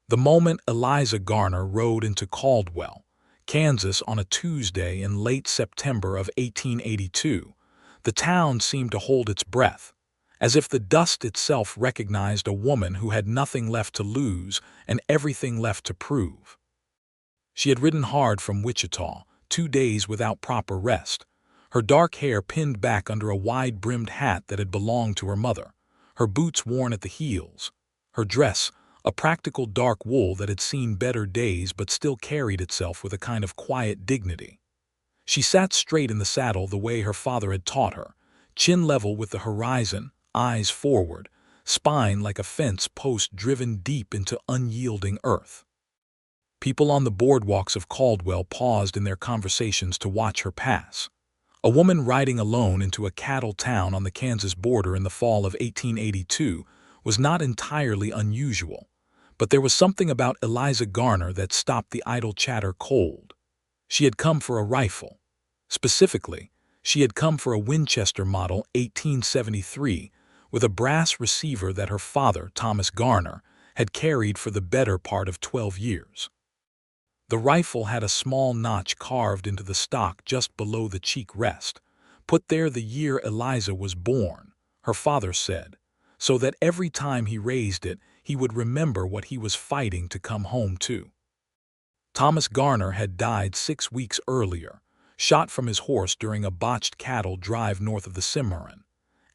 The moment Eliza Garner rode into Caldwell, Kansas on a Tuesday in late September of 1882, the town seemed to hold its breath, as if the dust itself recognized a woman who had nothing left to lose and everything left to prove. She had ridden hard from Wichita, 2 days without proper rest, her dark hair pinned back under a wide-brimmed hat that had belonged to her mother, her boots worn at the heels, her dress a practical dark wool that had seen better days but still carried itself with a kind of quiet dignity. She sat straight in the saddle the way her father had taught her, chin level with the horizon, eyes forward, spine like a fence post driven deep into unyielding earth. People on the boardwalks of Caldwell paused in their conversations to watch her pass. A woman riding alone into a cattle town on the Kansas border in the fall of 1882 was not entirely unusual, but there was something about Eliza Garner that stopped the idle chatter cold. She had come for a rifle. Specifically, she had come for a Winchester model 1873 with a brass receiver that her father, Thomas Garner, had carried for the better part of 12 years. The rifle had a small notch carved into the stock just below the cheek rest, put there the year Eliza was born, her father said, so that every time he raised it, he would remember what he was fighting to come home to. Thomas Garner had died 6 weeks earlier, shot from his horse during a botched cattle drive north of the Cimarron,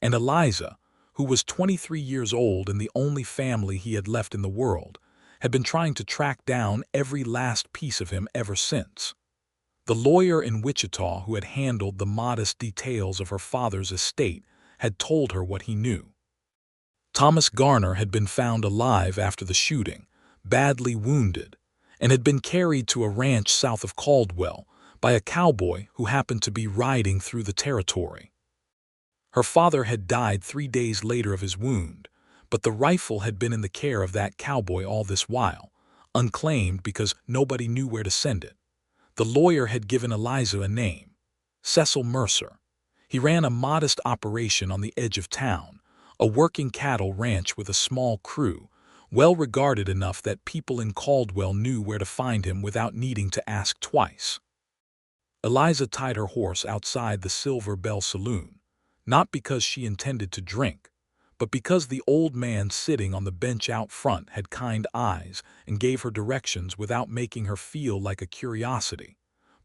and Eliza, who was 23 years old and the only family he had left in the world, had been trying to track down every last piece of him ever since. The lawyer in Wichita who had handled the modest details of her father's estate had told her what he knew. Thomas Garner had been found alive after the shooting, badly wounded, and had been carried to a ranch south of Caldwell by a cowboy who happened to be riding through the territory. Her father had died 3 days later of his wound, but the rifle had been in the care of that cowboy all this while, unclaimed because nobody knew where to send it. The lawyer had given Eliza a name, Cecil Mercer. He ran a modest operation on the edge of town, a working cattle ranch with a small crew, well regarded enough that people in Caldwell knew where to find him without needing to ask twice. Eliza tied her horse outside the Silver Bell Saloon, not because she intended to drink, but because the old man sitting on the bench out front had kind eyes and gave her directions without making her feel like a curiosity,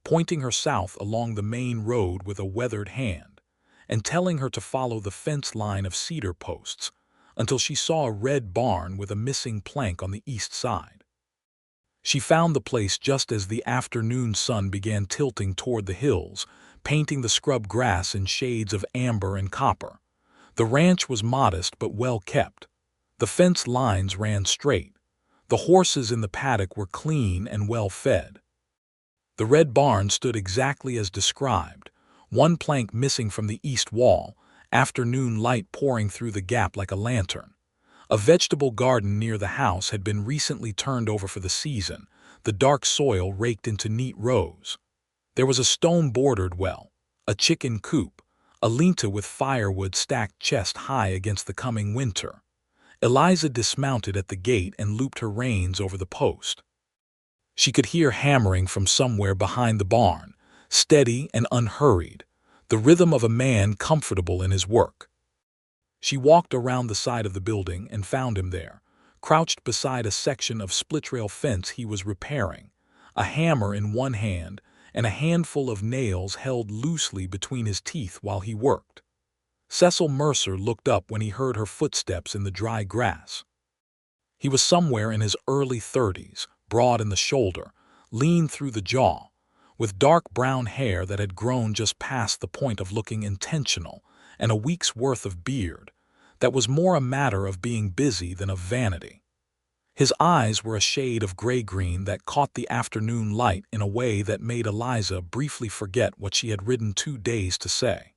pointing her south along the main road with a weathered hand, and telling her to follow the fence line of cedar posts until she saw a red barn with a missing plank on the east side. She found the place just as the afternoon sun began tilting toward the hills, painting the scrub grass in shades of amber and copper. The ranch was modest but well kept. The fence lines ran straight. The horses in the paddock were clean and well fed. The red barn stood exactly as described, one plank missing from the east wall, afternoon light pouring through the gap like a lantern. A vegetable garden near the house had been recently turned over for the season, the dark soil raked into neat rows. There was a stone-bordered well, a chicken coop, a lean-to with firewood stacked chest-high against the coming winter. Eliza dismounted at the gate and looped her reins over the post. She could hear hammering from somewhere behind the barn, steady and unhurried, the rhythm of a man comfortable in his work. She walked around the side of the building and found him there, crouched beside a section of split-rail fence he was repairing, a hammer in one hand and a handful of nails held loosely between his teeth while he worked. Cecil Mercer looked up when he heard her footsteps in the dry grass. He was somewhere in his early 30s, broad in the shoulder, lean through the jaw, with dark brown hair that had grown just past the point of looking intentional, and a week's worth of beard that was more a matter of being busy than of vanity. His eyes were a shade of gray-green that caught the afternoon light in a way that made Eliza briefly forget what she had ridden 2 days to say.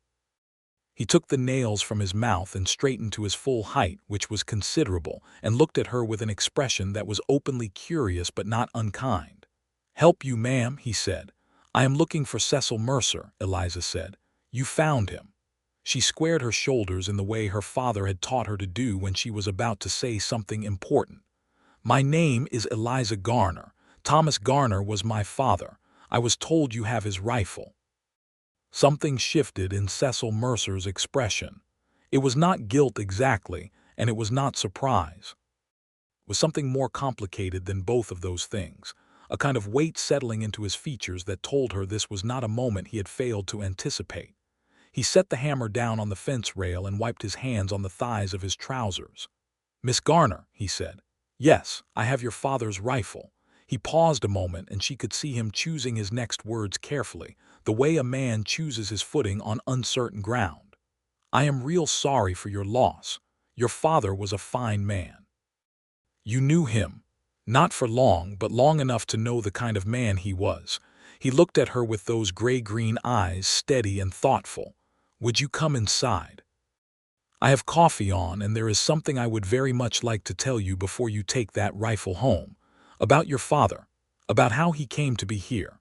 He took the nails from his mouth and straightened to his full height, which was considerable, and looked at her with an expression that was openly curious but not unkind. "Help you, ma'am," he said. "I am looking for Cecil Mercer," Eliza said. "You found him." She squared her shoulders in the way her father had taught her to do when she was about to say something important. My name is Eliza Garner. Thomas Garner was my father. I was told you have his rifle." Something shifted in Cecil Mercer's expression. It was not guilt exactly, and it was not surprise. It was something more complicated than both of those things, a kind of weight settling into his features that told her this was not a moment he had failed to anticipate. He set the hammer down on the fence rail and wiped his hands on the thighs of his trousers. "Miss Garner," he said. "Yes, I have your father's rifle." He paused a moment, and she could see him choosing his next words carefully, the way a man chooses his footing on uncertain ground. "I am real sorry for your loss. Your father was a fine man." "You knew him." "Not for long, but long enough to know the kind of man he was." He looked at her with those gray-green eyes, steady and thoughtful. "Would you come inside? I have coffee on, and there is something I would very much like to tell you before you take that rifle home. About your father. About how he came to be here."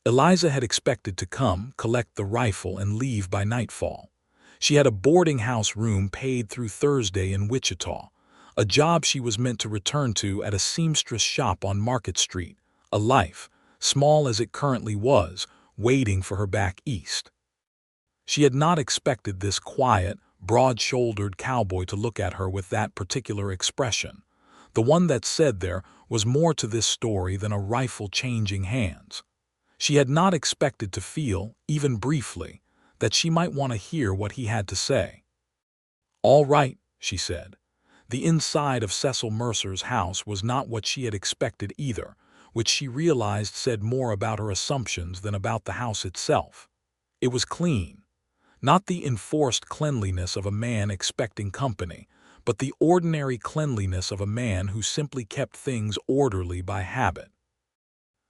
Eliza had expected to come, collect the rifle, and leave by nightfall. She had a boarding house room paid through Thursday in Wichita, a job she was meant to return to at a seamstress shop on Market Street, a life, small as it currently was, waiting for her back east. She had not expected this quiet, broad-shouldered cowboy to look at her with that particular expression. The one that said there was more to this story than a rifle changing hands. She had not expected to feel, even briefly, that she might want to hear what he had to say. "All right," she said. The inside of Cecil Mercer's house was not what she had expected either, which she realized said more about her assumptions than about the house itself. It was clean. Not the enforced cleanliness of a man expecting company, but the ordinary cleanliness of a man who simply kept things orderly by habit.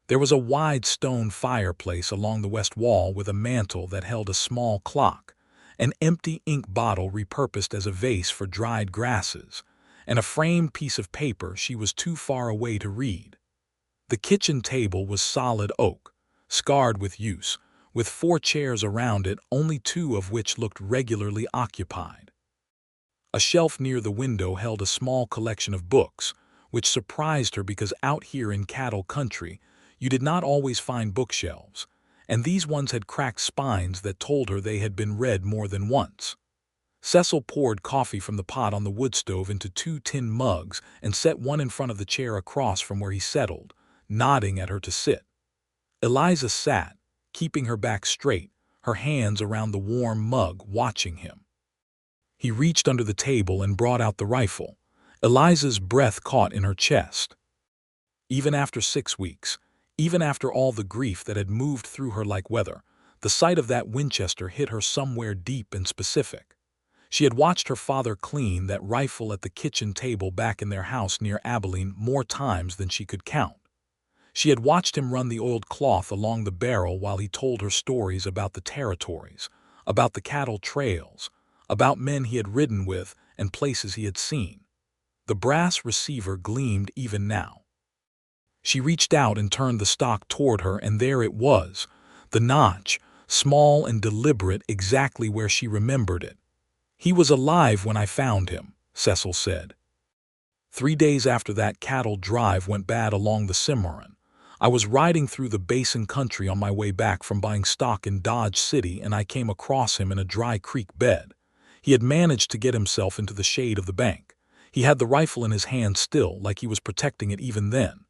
There was a wide stone fireplace along the west wall with a mantel that held a small clock, an empty ink bottle repurposed as a vase for dried grasses, and a framed piece of paper she was too far away to read. The kitchen table was solid oak, scarred with use, with 4 chairs around it, only 2 of which looked regularly occupied. A shelf near the window held a small collection of books, which surprised her because out here in cattle country, you did not always find bookshelves, and these ones had cracked spines that told her they had been read more than once. Cecil poured coffee from the pot on the wood stove into 2 tin mugs and set one in front of the chair across from where he settled, nodding at her to sit. Eliza sat, keeping her back straight, her hands around the warm mug, watching him. He reached under the table and brought out the rifle. Eliza's breath caught in her chest. Even after 6 weeks, even after all the grief that had moved through her like weather, the sight of that Winchester hit her somewhere deep and specific. She had watched her father clean that rifle at the kitchen table back in their house near Abilene more times than she could count. She had watched him run the oiled cloth along the barrel while he told her stories about the territories, about the cattle trails, about men he had ridden with and places he had seen. The brass receiver gleamed even now. She reached out and turned the stock toward her, and there it was, the notch, small and deliberate, exactly where she remembered it. "He was alive when I found him," Cecil said. 3 days after that cattle drive went bad along the Cimarron, I was riding through the Basin country on my way back from buying stock in Dodge City, and I came across him in a dry creek bed. He had managed to get himself into the shade of the bank. He had the rifle in his hand still, like he was protecting it even then.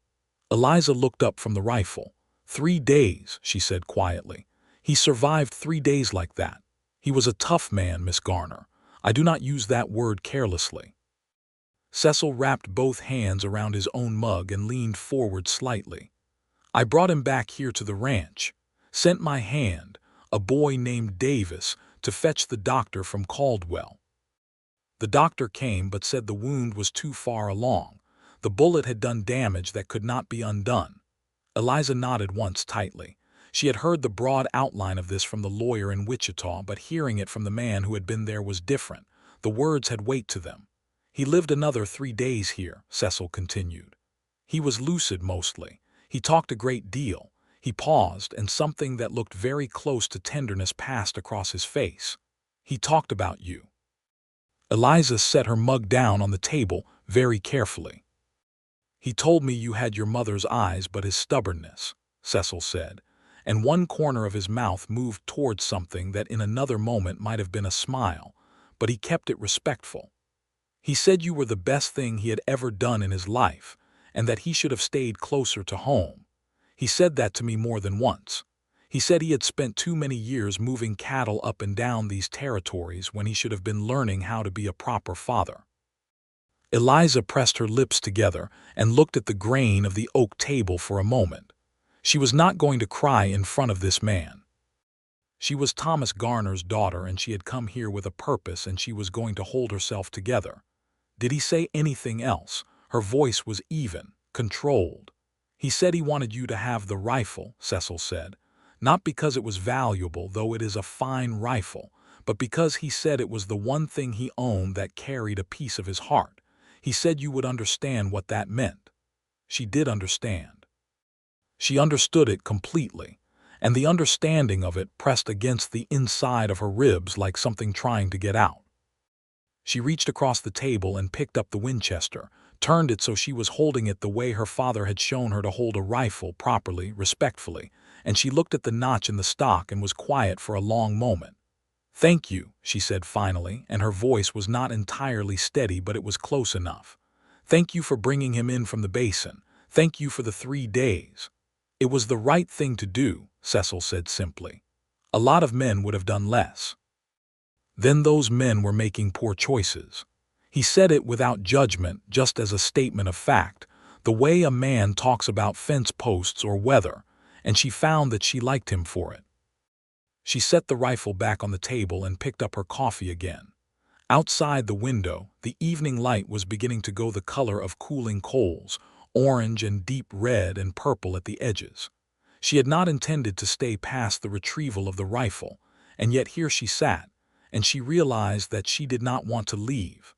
Eliza looked up from the rifle. 3 days, she said quietly. He survived 3 days like that. He was a tough man, Miss Garner. I do not use that word carelessly. Cecil wrapped both hands around his own mug and leaned forward slightly. "I brought him back here to the ranch. Sent my hand, a boy named Davis, to fetch the doctor from Caldwell. The doctor came but said the wound was too far along. The bullet had done damage that could not be undone." Eliza nodded once tightly. She had heard the broad outline of this from the lawyer in Wichita, but hearing it from the man who had been there was different. The words had weight to them. "He lived another 3 days here," Cecil continued. "He was lucid mostly. He talked a great deal." He paused, and something that looked very close to tenderness passed across his face. "He talked about you." Eliza set her mug down on the table very carefully. He told me you had your mother's eyes but his stubbornness, Cecil said, and one corner of his mouth moved towards something that in another moment might have been a smile, but he kept it respectful. He said you were the best thing he had ever done in his life, and that he should have stayed closer to home. He said that to me more than once. He said he had spent too many years moving cattle up and down these territories when he should have been learning how to be a proper father. Eliza pressed her lips together and looked at the grain of the oak table for a moment. She was not going to cry in front of this man. She was Thomas Garner's daughter, and she had come here with a purpose, and she was going to hold herself together. Did he say anything else? Her voice was even, controlled. He said he wanted you to have the rifle, Cecil said. Not because it was valuable, though it is a fine rifle, but because he said it was the one thing he owned that carried a piece of his heart. He said you would understand what that meant. She did understand. She understood it completely, and the understanding of it pressed against the inside of her ribs like something trying to get out. She reached across the table and picked up the Winchester, turned it so she was holding it the way her father had shown her to hold a rifle, properly, respectfully, and she looked at the notch in the stock and was quiet for a long moment. "Thank you," she said finally, and her voice was not entirely steady, but it was close enough. "Thank you for bringing him in from the basin. Thank you for the 3 days." "It was the right thing to do," Cecil said simply. "A lot of men would have done less. Then those men were making poor choices." He said it without judgment, just as a statement of fact, the way a man talks about fence posts or weather, and she found that she liked him for it. She set the rifle back on the table and picked up her coffee again. Outside the window, the evening light was beginning to go the color of cooling coals, orange and deep red and purple at the edges. She had not intended to stay past the retrieval of the rifle, and yet here she sat, and she realized that she did not want to leave.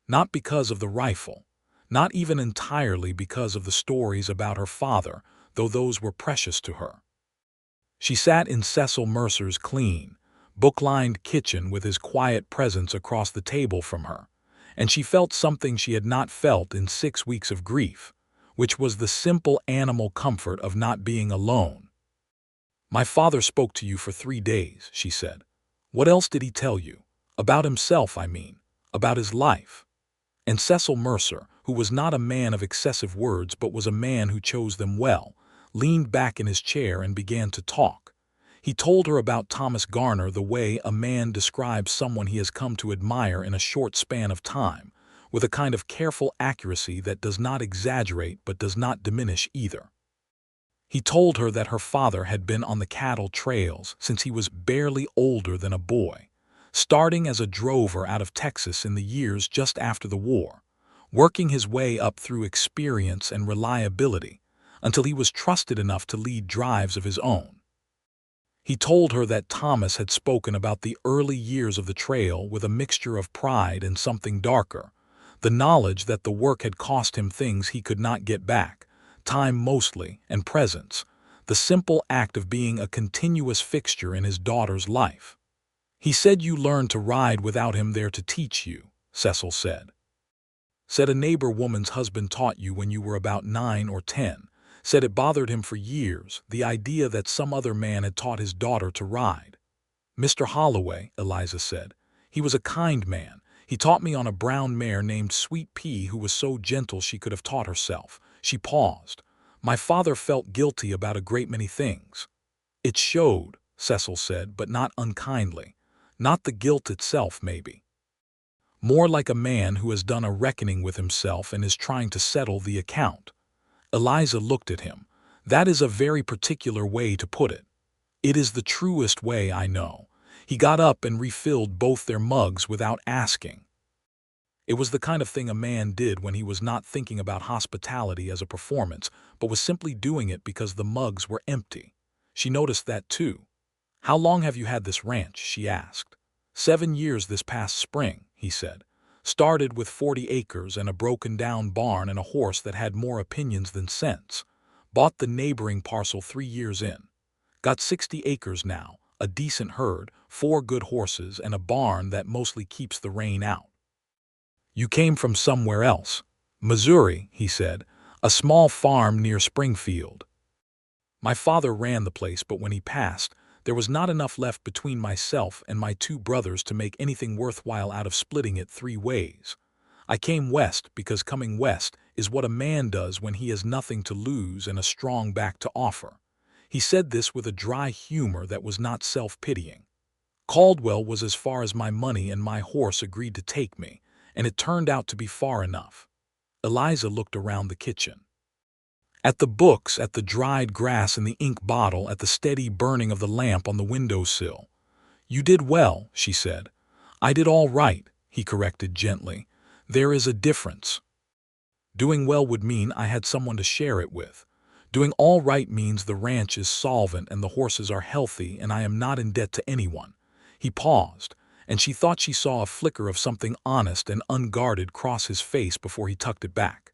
Not because of the rifle, not even entirely because of the stories about her father, though those were precious to her. She sat in Cecil Mercer's clean, book-lined kitchen with his quiet presence across the table from her, and she felt something she had not felt in 6 weeks of grief, which was the simple animal comfort of not being alone. "My father spoke to you for 3 days," she said. "What else did he tell you? About himself, I mean, about his life." And Cecil Mercer, who was not a man of excessive words but was a man who chose them well, leaned back in his chair and began to talk. He told her about Thomas Garner the way a man describes someone he has come to admire in a short span of time, with a kind of careful accuracy that does not exaggerate but does not diminish either. He told her that her father had been on the cattle trails since he was barely older than a boy, starting as a drover out of Texas in the years just after the war, working his way up through experience and reliability until he was trusted enough to lead drives of his own. He told her that Thomas had spoken about the early years of the trail with a mixture of pride and something darker, the knowledge that the work had cost him things he could not get back, time mostly, and presence, the simple act of being a continuous fixture in his daughter's life. "He said you learned to ride without him there to teach you," Cecil said. "Said a neighbor woman's husband taught you when you were about 9 or 10. Said it bothered him for years, the idea that some other man had taught his daughter to ride." "Mr. Holloway," Eliza said. "He was a kind man. He taught me on a brown mare named Sweet Pea who was so gentle she could have taught herself." She paused. "My father felt guilty about a great many things." "It showed," Cecil said, but not unkindly. "Not the guilt itself, maybe. More like a man who has done a reckoning with himself and is trying to settle the account." Eliza looked at him. "That is a very particular way to put it." "It is the truest way, I know." He got up and refilled both their mugs without asking. It was the kind of thing a man did when he was not thinking about hospitality as a performance, but was simply doing it because the mugs were empty. She noticed that too. "How long have you had this ranch?" she asked. 7 years this past spring," he said. "Started with 40 acres and a broken-down barn and a horse that had more opinions than sense. Bought the neighboring parcel 3 years in. Got 60 acres now, a decent herd, 4 good horses, and a barn that mostly keeps the rain out." "You came from somewhere else." "Missouri," he said. A small farm near Springfield. My father ran the place, but when he passed, there was not enough left between myself and my two brothers to make anything worthwhile out of splitting it 3 ways. I came west because coming west is what a man does when he has nothing to lose and a strong back to offer. He said this with a dry humor that was not self-pitying. Caldwell was as far as my money and my horse agreed to take me, and it turned out to be far enough. Eliza looked around the kitchen. At the books, at the dried grass and the ink bottle, at the steady burning of the lamp on the windowsill. "You did well," she said. "I did all right," he corrected gently. "There is a difference. Doing well would mean I had someone to share it with. Doing all right means the ranch is solvent and the horses are healthy and I am not in debt to anyone." He paused, and she thought she saw a flicker of something honest and unguarded cross his face before he tucked it back.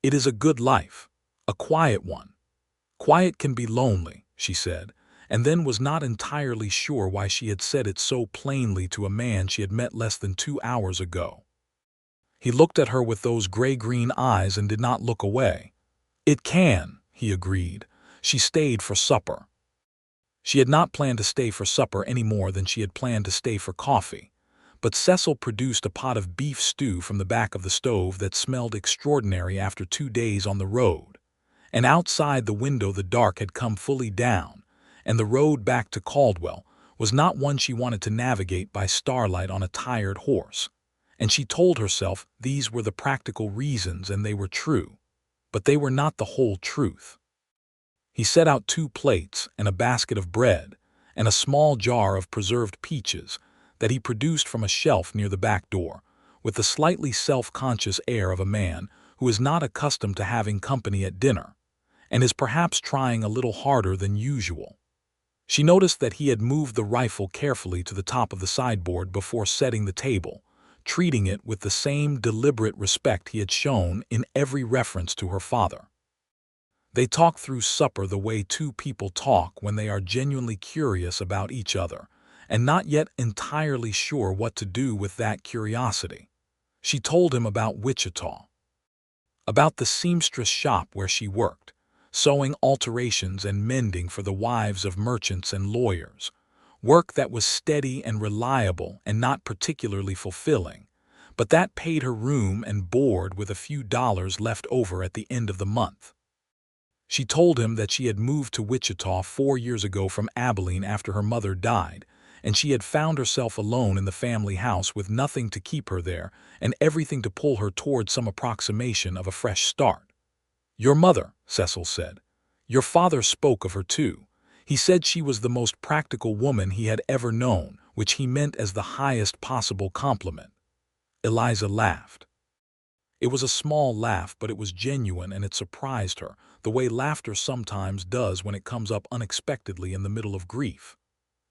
"It is a good life. A quiet one." "Quiet can be lonely," she said, and then was not entirely sure why she had said it so plainly to a man she had met less than 2 hours ago. He looked at her with those gray-green eyes and did not look away. "It can," he agreed. She stayed for supper. She had not planned to stay for supper any more than she had planned to stay for coffee, but Cecil produced a pot of beef stew from the back of the stove that smelled extraordinary after 2 days on the road. And outside the window the dark had come fully down, and the road back to Caldwell was not one she wanted to navigate by starlight on a tired horse. And she told herself these were the practical reasons and they were true, but they were not the whole truth. He set out 2 plates and a basket of bread and a small jar of preserved peaches that he produced from a shelf near the back door, with the slightly self-conscious air of a man who is not accustomed to having company at dinner, and is perhaps trying a little harder than usual. She noticed that he had moved the rifle carefully to the top of the sideboard before setting the table, treating it with the same deliberate respect he had shown in every reference to her father. They talked through supper the way 2 people talk when they are genuinely curious about each other, and not yet entirely sure what to do with that curiosity. She told him about Wichita, about the seamstress shop where she worked, sewing alterations and mending for the wives of merchants and lawyers, work that was steady and reliable and not particularly fulfilling, but that paid her room and board with a few dollars left over at the end of the month. She told him that she had moved to Wichita 4 years ago from Abilene after her mother died, and she had found herself alone in the family house with nothing to keep her there and everything to pull her toward some approximation of a fresh start. "Your mother," Cecil said. "Your father spoke of her too. He said she was the most practical woman he had ever known, which he meant as the highest possible compliment." Eliza laughed. It was a small laugh, but it was genuine and it surprised her, the way laughter sometimes does when it comes up unexpectedly in the middle of grief.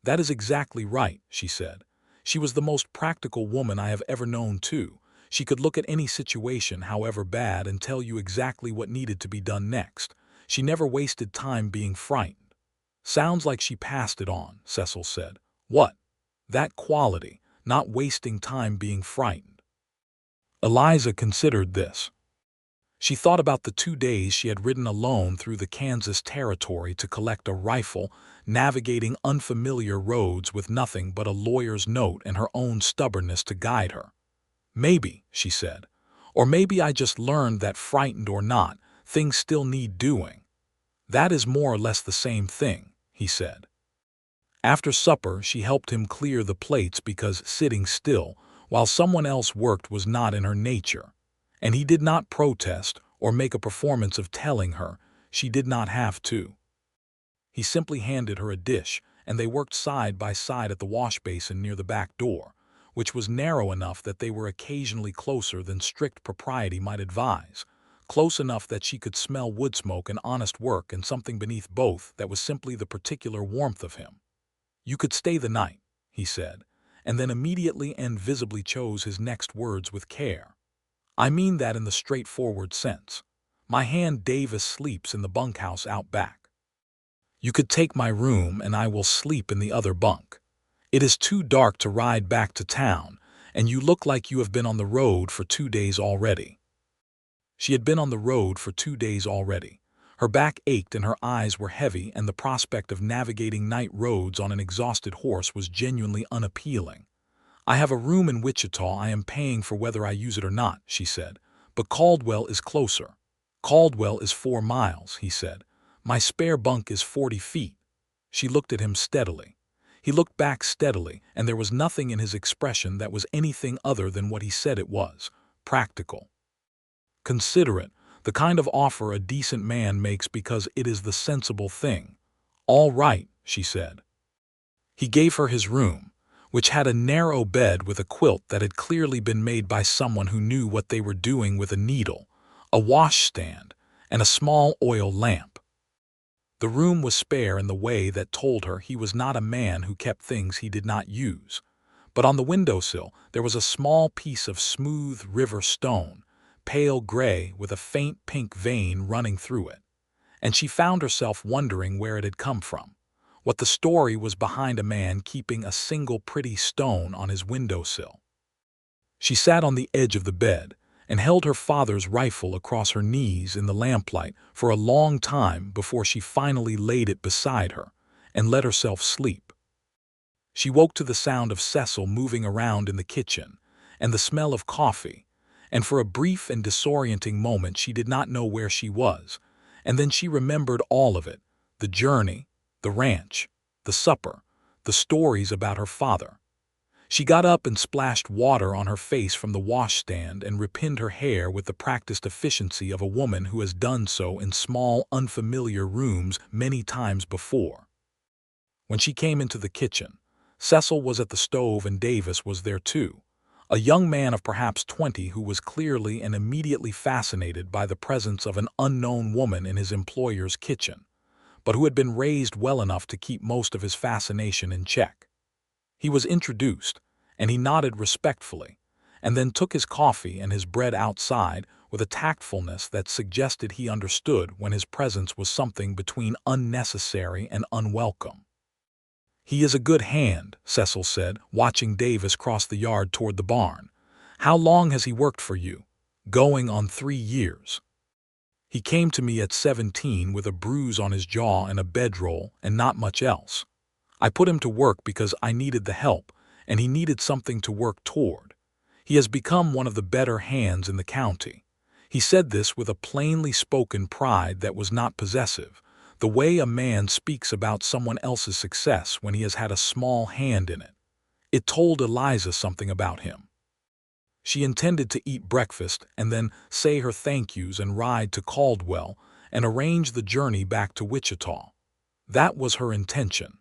"That is exactly right," she said. "She was the most practical woman I have ever known too. She could look at any situation, however bad, and tell you exactly what needed to be done next. She never wasted time being frightened." "Sounds like she passed it on," Cecil said. "What?" "That quality, not wasting time being frightened." Eliza considered this. She thought about the 2 days she had ridden alone through the Kansas territory to collect a rifle, navigating unfamiliar roads with nothing but a lawyer's note and her own stubbornness to guide her. "Maybe," she said, "or maybe I just learned that frightened or not, things still need doing." "That is more or less the same thing," he said. After supper, she helped him clear the plates because sitting still while someone else worked was not in her nature, and he did not protest or make a performance of telling her she did not have to. He simply handed her a dish, and they worked side by side at the wash basin near the back door, which was narrow enough that they were occasionally closer than strict propriety might advise, close enough that she could smell wood smoke and honest work and something beneath both that was simply the particular warmth of him. "You could stay the night," he said, and then immediately and visibly chose his next words with care. "I mean that in the straightforward sense. My hand Davis sleeps in the bunkhouse out back. You could take my room and I will sleep in the other bunk. It is too dark to ride back to town, and you look like you have been on the road for 2 days already." She had been on the road for 2 days already. Her back ached and her eyes were heavy, and the prospect of navigating night roads on an exhausted horse was genuinely unappealing. "I have a room in Wichita I am paying for whether I use it or not," she said. "But Caldwell is closer." "Caldwell is 4 miles," he said. "My spare bunk is 40 feet. She looked at him steadily. He looked back steadily, and there was nothing in his expression that was anything other than what he said it was: practical. Considerate, the kind of offer a decent man makes because it is the sensible thing. "All right," she said. He gave her his room, which had a narrow bed with a quilt that had clearly been made by someone who knew what they were doing with a needle, a washstand, and a small oil lamp. The room was spare in the way that told her he was not a man who kept things he did not use. But on the windowsill there was a small piece of smooth river stone, pale gray with a faint pink vein running through it, and she found herself wondering where it had come from, what the story was behind a man keeping a single pretty stone on his windowsill. She sat on the edge of the bed and held her father's rifle across her knees in the lamplight for a long time before she finally laid it beside her and let herself sleep. She woke to the sound of Cecil moving around in the kitchen and the smell of coffee, and for a brief and disorienting moment she did not know where she was, and then she remembered all of it: the journey, the ranch, the supper, the stories about her father. She got up and splashed water on her face from the washstand and repinned her hair with the practiced efficiency of a woman who has done so in small, unfamiliar rooms many times before. When she came into the kitchen, Cecil was at the stove and Davis was there too, a young man of perhaps 20 who was clearly and immediately fascinated by the presence of an unknown woman in his employer's kitchen, but who had been raised well enough to keep most of his fascination in check. He was introduced, and he nodded respectfully, and then took his coffee and his bread outside with a tactfulness that suggested he understood when his presence was something between unnecessary and unwelcome. "He is a good hand," Cecil said, watching Davis cross the yard toward the barn. "How long has he worked for you?" "Going on 3 years. He came to me at 17 with a bruise on his jaw and a bedroll and not much else. I put him to work because I needed the help, and he needed something to work toward. He has become one of the better hands in the county." He said this with a plainly spoken pride that was not possessive, the way a man speaks about someone else's success when he has had a small hand in it. It told Eliza something about him. She intended to eat breakfast and then say her thank yous and ride to Caldwell and arrange the journey back to Wichita. That was her intention.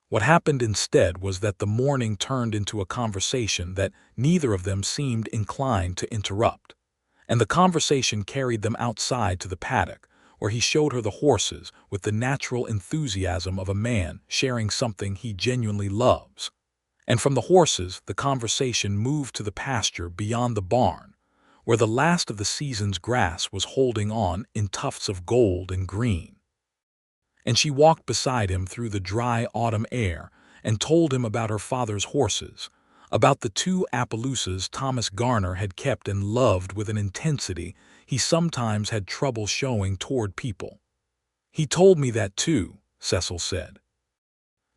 What happened instead was that the morning turned into a conversation that neither of them seemed inclined to interrupt, and the conversation carried them outside to the paddock, where he showed her the horses with the natural enthusiasm of a man sharing something he genuinely loves. And from the horses, the conversation moved to the pasture beyond the barn, where the last of the season's grass was holding on in tufts of gold and green. And she walked beside him through the dry autumn air and told him about her father's horses, about the 2 Appaloosas Thomas Garner had kept and loved with an intensity he sometimes had trouble showing toward people. "He told me that too," Cecil said.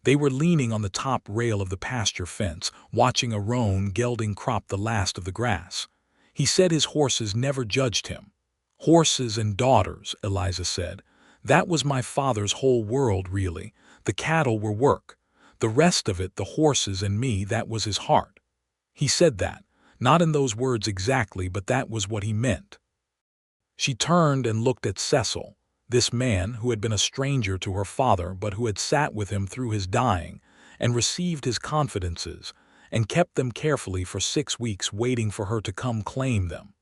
They were leaning on the top rail of the pasture fence, watching a roan gelding crop the last of the grass. "He said his horses never judged him." "Horses and daughters," Eliza said. "That was my father's whole world, really. The cattle were work. The rest of it, the horses and me, that was his heart." He said that, not in those words exactly, but that was what he meant. She turned and looked at Cecil, this man who had been a stranger to her father but who had sat with him through his dying and received his confidences and kept them carefully for 6 weeks, waiting for her to come claim them.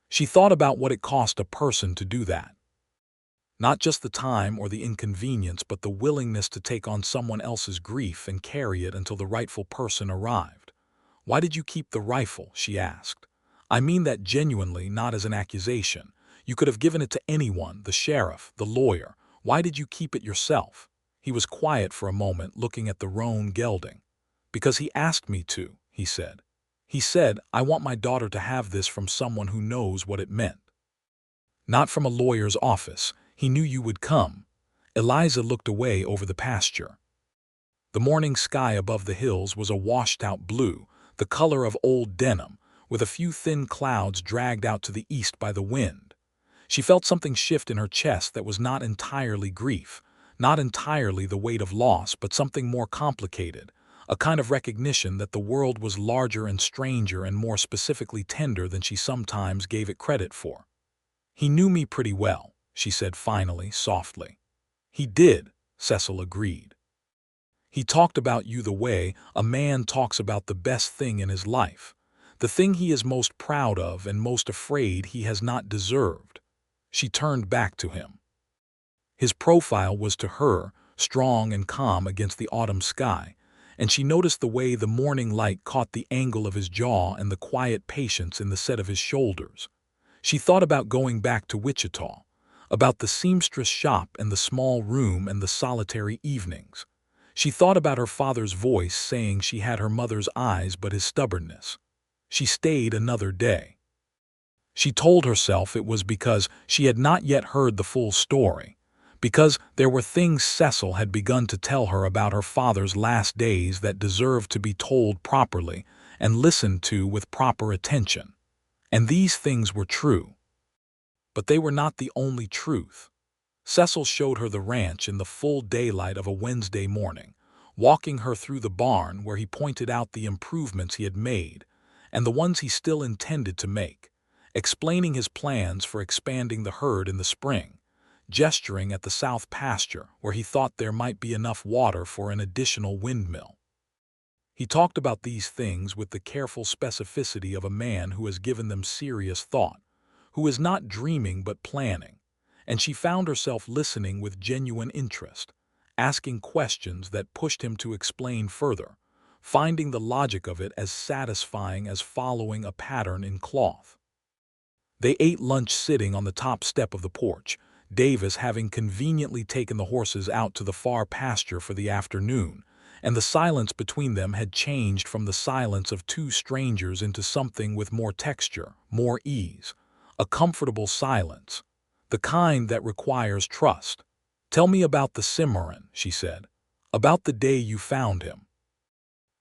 She thought about what it cost a person to do that. Not just the time or the inconvenience, but the willingness to take on someone else's grief and carry it until the rightful person arrived. "Why did you keep the rifle?" she asked. "I mean that genuinely, not as an accusation. You could have given it to anyone, the sheriff, the lawyer. Why did you keep it yourself?" He was quiet for a moment, looking at the roan gelding. "Because he asked me to," he said. "He said, I want my daughter to have this from someone who knows what it meant." Not from a lawyer's office. He knew you would come. Eliza looked away over the pasture. The morning sky above the hills was a washed-out blue, the color of old denim, with a few thin clouds dragged out to the east by the wind. She felt something shift in her chest that was not entirely grief, not entirely the weight of loss, but something more complicated, a kind of recognition that the world was larger and stranger and more specifically tender than she sometimes gave it credit for. "He knew me pretty well," she said finally, softly. "He did," Cecil agreed. "He talked about you the way a man talks about the best thing in his life, the thing he is most proud of and most afraid he has not deserved." She turned back to him. His profile was to her, strong and calm against the autumn sky, and she noticed the way the morning light caught the angle of his jaw and the quiet patience in the set of his shoulders. She thought about going back to Wichita, about the seamstress shop and the small room and the solitary evenings. She thought about her father's voice saying she had her mother's eyes but his stubbornness. She stayed another day. She told herself it was because she had not yet heard the full story, because there were things Cecil had begun to tell her about her father's last days that deserved to be told properly and listened to with proper attention. And these things were true. But they were not the only truth. Cecil showed her the ranch in the full daylight of a Wednesday morning, walking her through the barn where he pointed out the improvements he had made and the ones he still intended to make, explaining his plans for expanding the herd in the spring, gesturing at the south pasture where he thought there might be enough water for an additional windmill. He talked about these things with the careful specificity of a man who has given them serious thought, who is not dreaming but planning, and she found herself listening with genuine interest, asking questions that pushed him to explain further, finding the logic of it as satisfying as following a pattern in cloth. They ate lunch sitting on the top step of the porch, Davis having conveniently taken the horses out to the far pasture for the afternoon, and the silence between them had changed from the silence of two strangers into something with more texture, more ease, a comfortable silence, the kind that requires trust. "Tell me about the Cimarron," she said, "about the day you found him."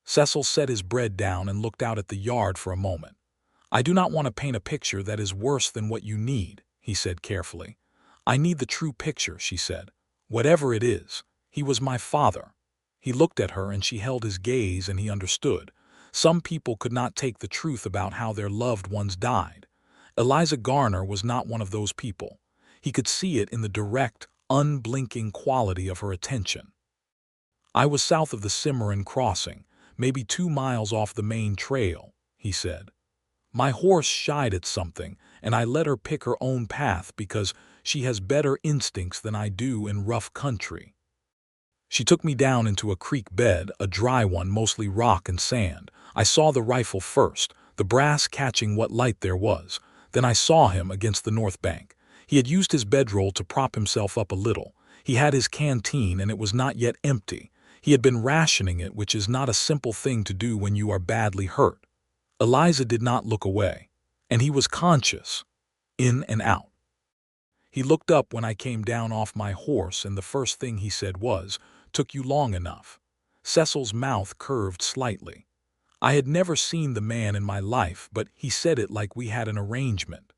Cecil set his bread down and looked out at the yard for a moment. "I do not want to paint a picture that is worse than what you need," he said carefully. "I need the true picture," she said. "Whatever it is, he was my father." He looked at her and she held his gaze and he understood. Some people could not take the truth about how their loved ones died. Eliza Garner was not one of those people. He could see it in the direct, unblinking quality of her attention. "I was south of the Cimarron crossing, maybe 2 miles off the main trail," he said. "My horse shied at something, and I let her pick her own path because she has better instincts than I do in rough country. She took me down into a creek bed, a dry one, mostly rock and sand. I saw the rifle first, the brass catching what light there was. Then I saw him against the north bank. He had used his bedroll to prop himself up a little. He had his canteen and it was not yet empty. He had been rationing it, which is not a simple thing to do when you are badly hurt." Eliza did not look away. "And he was conscious, in and out. He looked up when I came down off my horse and the first thing he said was, 'Took you long enough.'" Cecil's mouth curved slightly. "I had never seen the man in my life, but he said it like we had an arrangement."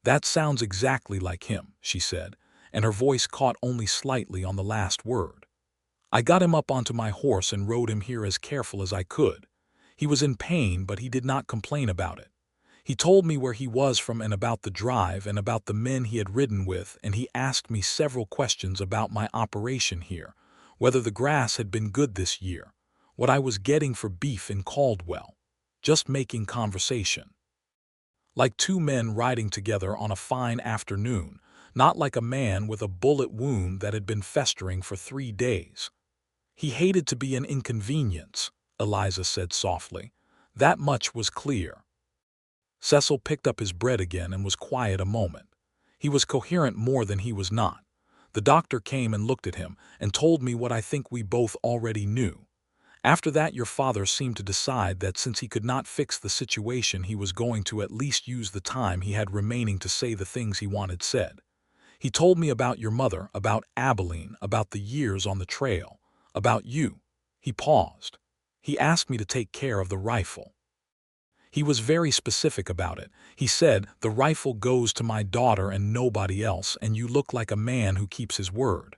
"That sounds exactly like him," she said, and her voice caught only slightly on the last word. "I got him up onto my horse and rode him here as careful as I could. He was in pain, but he did not complain about it. He told me where he was from and about the drive and about the men he had ridden with, and he asked me several questions about my operation here, whether the grass had been good this year, what I was getting for beef in Caldwell. Just making conversation. Like two men riding together on a fine afternoon, not like a man with a bullet wound that had been festering for 3 days. He hated to be an inconvenience," Eliza said softly. "That much was clear." Cecil picked up his bread again and was quiet a moment. He was coherent more than he was not. "The doctor came and looked at him and told me what I think we both already knew. After that, your father seemed to decide that since he could not fix the situation, he was going to at least use the time he had remaining to say the things he wanted said. He told me about your mother, about Abilene, about the years on the trail, about you. He paused. He asked me to take care of the rifle. He was very specific about it. He said, "The rifle goes to my daughter and nobody else, and you look like a man who keeps his word."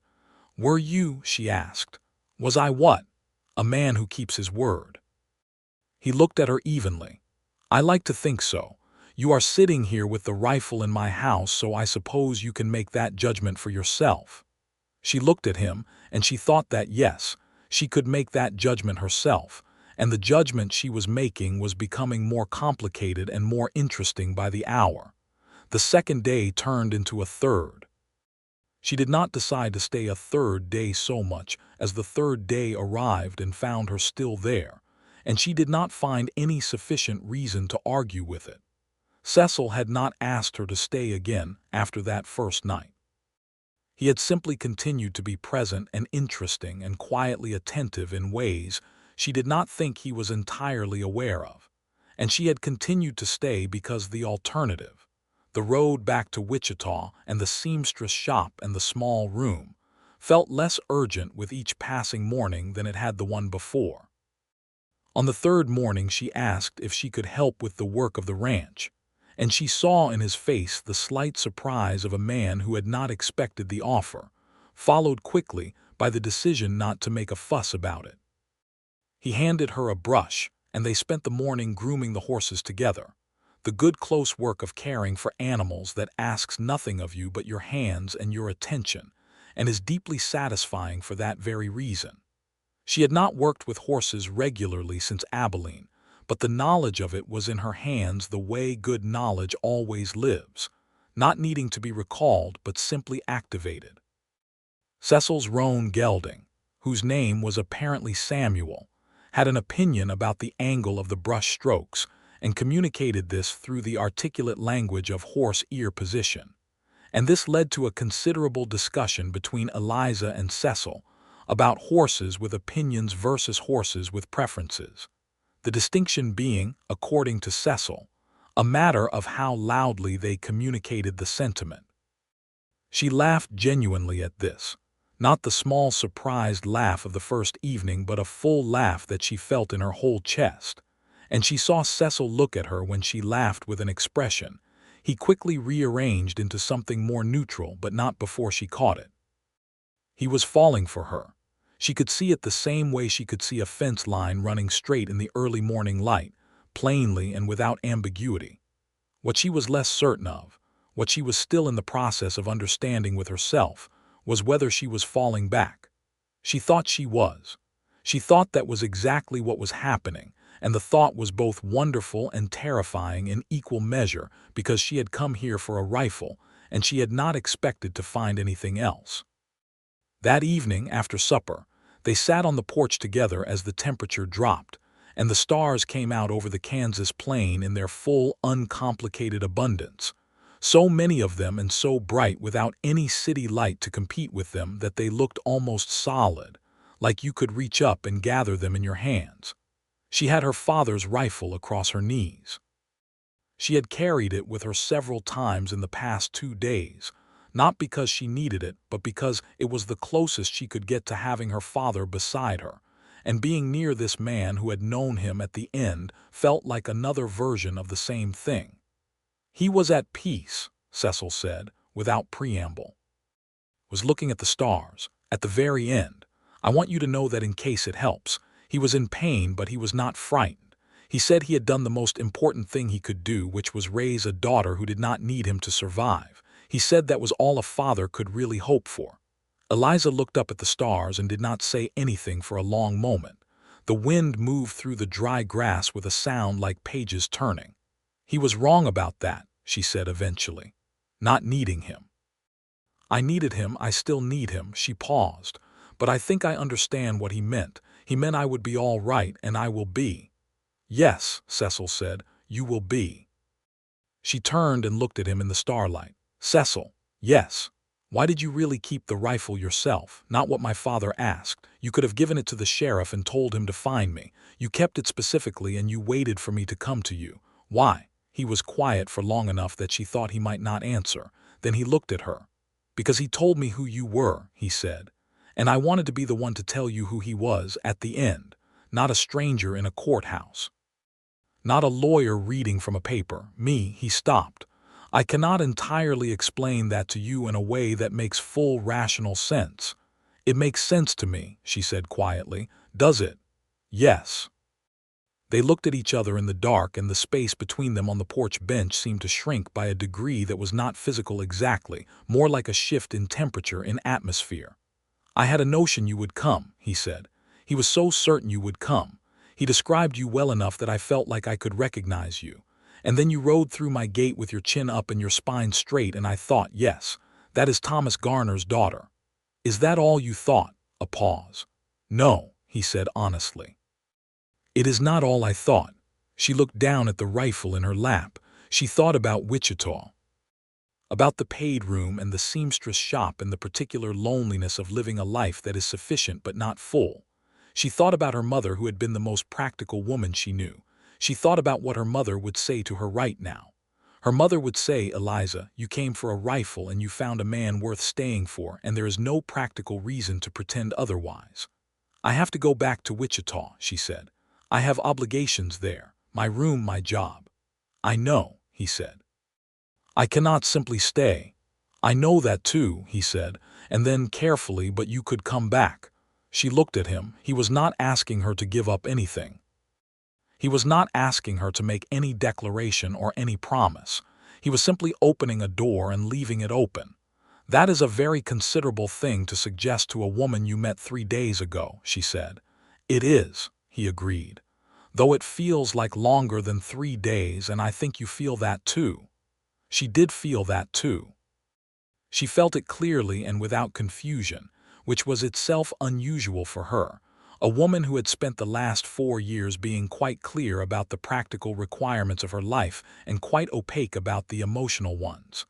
"Were you?" she asked. "Was I what?" "A man who keeps his word." He looked at her evenly. "I like to think so. You are sitting here with the rifle in my house, so I suppose you can make that judgment for yourself." She looked at him, and she thought that yes, she could make that judgment herself, and the judgment she was making was becoming more complicated and more interesting by the hour. The second day turned into a third. She did not decide to stay a third day so much as the third day arrived and found her still there, and she did not find any sufficient reason to argue with it. Cecil had not asked her to stay again after that first night. He had simply continued to be present and interesting and quietly attentive in ways she did not think he was entirely aware of, and she had continued to stay because the alternative, the road back to Wichita and the seamstress shop and the small room, felt less urgent with each passing morning than it had the one before. On the third morning she asked if she could help with the work of the ranch, and she saw in his face the slight surprise of a man who had not expected the offer, followed quickly by the decision not to make a fuss about it. He handed her a brush, and they spent the morning grooming the horses together, the good close work of caring for animals that asks nothing of you but your hands and your attention, and is deeply satisfying for that very reason. She had not worked with horses regularly since Abilene, but the knowledge of it was in her hands the way good knowledge always lives, not needing to be recalled but simply activated. Cecil's roan gelding, whose name was apparently Samuel, had an opinion about the angle of the brush strokes and communicated this through the articulate language of horse ear position, and this led to a considerable discussion between Eliza and Cecil about horses with opinions versus horses with preferences. The distinction being, according to Cecil, a matter of how loudly they communicated the sentiment. She laughed genuinely at this, not the small surprised laugh of the first evening but a full laugh that she felt in her whole chest, and she saw Cecil look at her when she laughed with an expression he quickly rearranged into something more neutral but not before she caught it. He was falling for her. She could see it the same way she could see a fence line running straight in the early morning light, plainly and without ambiguity. What she was less certain of, what she was still in the process of understanding with herself, was whether she was falling back. She thought she was. She thought that was exactly what was happening, and the thought was both wonderful and terrifying in equal measure because she had come here for a rifle, and she had not expected to find anything else. That evening, after supper, they sat on the porch together as the temperature dropped, and the stars came out over the Kansas plain in their full, uncomplicated abundance, so many of them and so bright without any city light to compete with them that they looked almost solid, like you could reach up and gather them in your hands. She had her father's rifle across her knees. She had carried it with her several times in the past 2 days, not because she needed it, but because it was the closest she could get to having her father beside her, and being near this man who had known him at the end felt like another version of the same thing. He was at peace, Cecil said, without preamble. Was looking at the stars, at the very end. I want you to know that in case it helps. He was in pain, but he was not frightened. He said he had done the most important thing he could do, which was raise a daughter who did not need him to survive. He said that was all a father could really hope for. Eliza looked up at the stars and did not say anything for a long moment. The wind moved through the dry grass with a sound like pages turning. He was wrong about that, she said eventually. Not needing him. I needed him, I still need him, she paused. But I think I understand what he meant. He meant I would be all right, and I will be. Yes, Cecil said, you will be. She turned and looked at him in the starlight. Cecil, yes. Why did you really keep the rifle yourself? Not what my father asked. You could have given it to the sheriff and told him to find me. You kept it specifically and you waited for me to come to you. Why? He was quiet for long enough that she thought he might not answer. Then he looked at her. Because he told me who you were, he said. And I wanted to be the one to tell you who he was at the end. Not a stranger in a courthouse. Not a lawyer reading from a paper. Me, he stopped. I cannot entirely explain that to you in a way that makes full rational sense. It makes sense to me, she said quietly. Does it? Yes. They looked at each other in the dark, and the space between them on the porch bench seemed to shrink by a degree that was not physical exactly, more like a shift in temperature, in atmosphere. I had a notion you would come, he said. He was so certain you would come. He described you well enough that I felt like I could recognize you. And then you rode through my gate with your chin up and your spine straight, and I thought, yes, that is Thomas Garner's daughter. Is that all you thought? A pause. No, he said honestly. It is not all I thought. She looked down at the rifle in her lap. She thought about Wichita. About the paid room and the seamstress shop and the particular loneliness of living a life that is sufficient but not full. She thought about her mother, who had been the most practical woman she knew. She thought about what her mother would say to her right now. Her mother would say, Eliza, you came for a rifle and you found a man worth staying for, and there is no practical reason to pretend otherwise. I have to go back to Wichita, she said. I have obligations there, my room, my job. I know, he said. I cannot simply stay. I know that too, he said, and then carefully, but you could come back. She looked at him. He was not asking her to give up anything. He was not asking her to make any declaration or any promise. He was simply opening a door and leaving it open. That is a very considerable thing to suggest to a woman you met 3 days ago, she said. It is, he agreed. Though it feels like longer than 3 days, and I think you feel that too. She did feel that too. She felt it clearly and without confusion, which was itself unusual for her. A woman who had spent the last 4 years being quite clear about the practical requirements of her life and quite opaque about the emotional ones.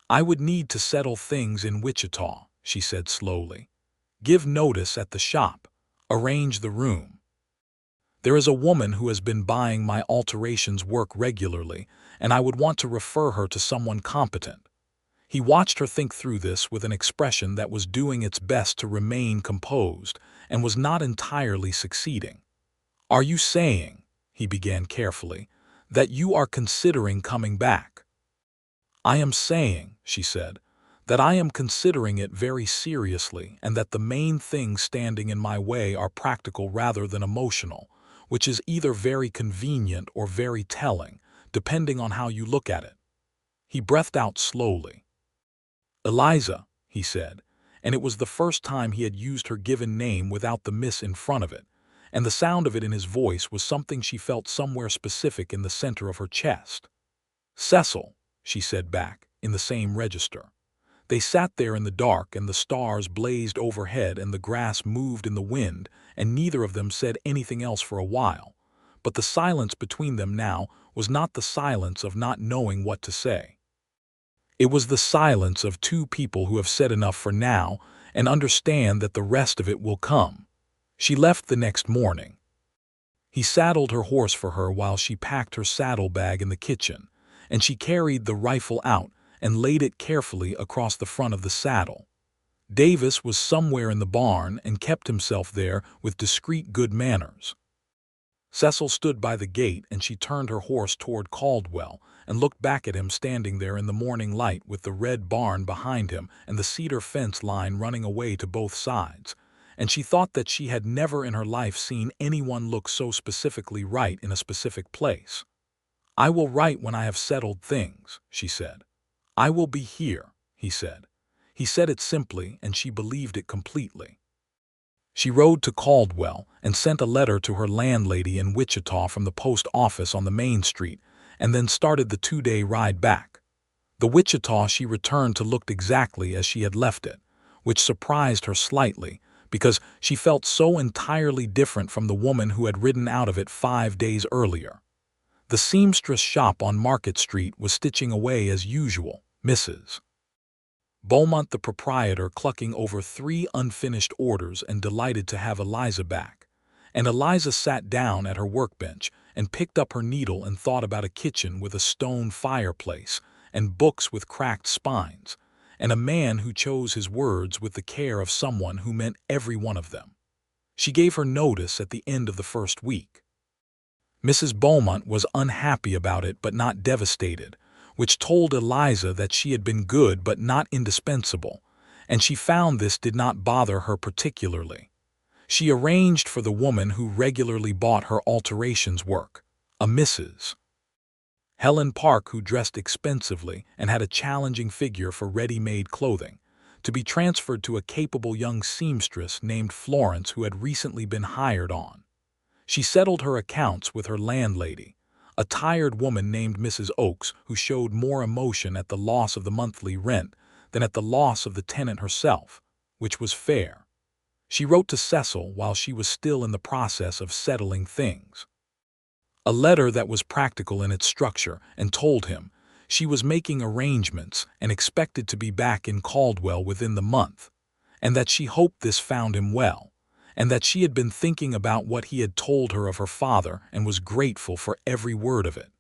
I would need to settle things in Wichita, she said slowly. Give notice at the shop. Arrange the room. There is a woman who has been buying my alterations work regularly, and I would want to refer her to someone competent. He watched her think through this with an expression that was doing its best to remain composed and was not entirely succeeding. Are you saying, he began carefully, that you are considering coming back? I am saying, she said, that I am considering it very seriously, and that the main things standing in my way are practical rather than emotional, which is either very convenient or very telling, depending on how you look at it. He breathed out slowly. Eliza, he said, and it was the first time he had used her given name without the miss in front of it, and the sound of it in his voice was something she felt somewhere specific in the center of her chest. Cecil, she said back, in the same register. They sat there in the dark, and the stars blazed overhead and the grass moved in the wind, and neither of them said anything else for a while. But the silence between them now was not the silence of not knowing what to say. It was the silence of two people who have said enough for now and understand that the rest of it will come. She left the next morning. He saddled her horse for her while she packed her saddlebag in the kitchen, and she carried the rifle out and laid it carefully across the front of the saddle. Davis was somewhere in the barn and kept himself there with discreet good manners. Cecil stood by the gate, and she turned her horse toward Caldwell and looked back at him standing there in the morning light with the red barn behind him and the cedar fence line running away to both sides, and she thought that she had never in her life seen anyone look so specifically right in a specific place. I will write when I have settled things, she said. I will be here, he said. He said it simply, and she believed it completely. She rode to Caldwell and sent a letter to her landlady in Wichita from the post office on the main street, and then started the 2-day ride back. The Wichita she returned to looked exactly as she had left it, which surprised her slightly because she felt so entirely different from the woman who had ridden out of it 5 days earlier. The seamstress shop on Market Street was stitching away as usual, Mrs. Beaumont the proprietor clucking over 3 unfinished orders and delighted to have Eliza back. And Eliza sat down at her workbench and picked up her needle and thought about a kitchen with a stone fireplace and books with cracked spines, and a man who chose his words with the care of someone who meant every one of them. She gave her notice at the end of the first week. Mrs. Beaumont was unhappy about it but not devastated, which told Eliza that she had been good but not indispensable, and she found this did not bother her particularly. She arranged for the woman who regularly bought her alterations work, a Mrs. Helen Park, who dressed expensively and had a challenging figure for ready-made clothing, to be transferred to a capable young seamstress named Florence who had recently been hired on. She settled her accounts with her landlady, a tired woman named Mrs. Oakes, who showed more emotion at the loss of the monthly rent than at the loss of the tenant herself, which was fair. She wrote to Cecil while she was still in the process of settling things. A letter that was practical in its structure and told him she was making arrangements and expected to be back in Caldwell within the month, and that she hoped this found him well, and that she had been thinking about what he had told her of her father and was grateful for every word of it.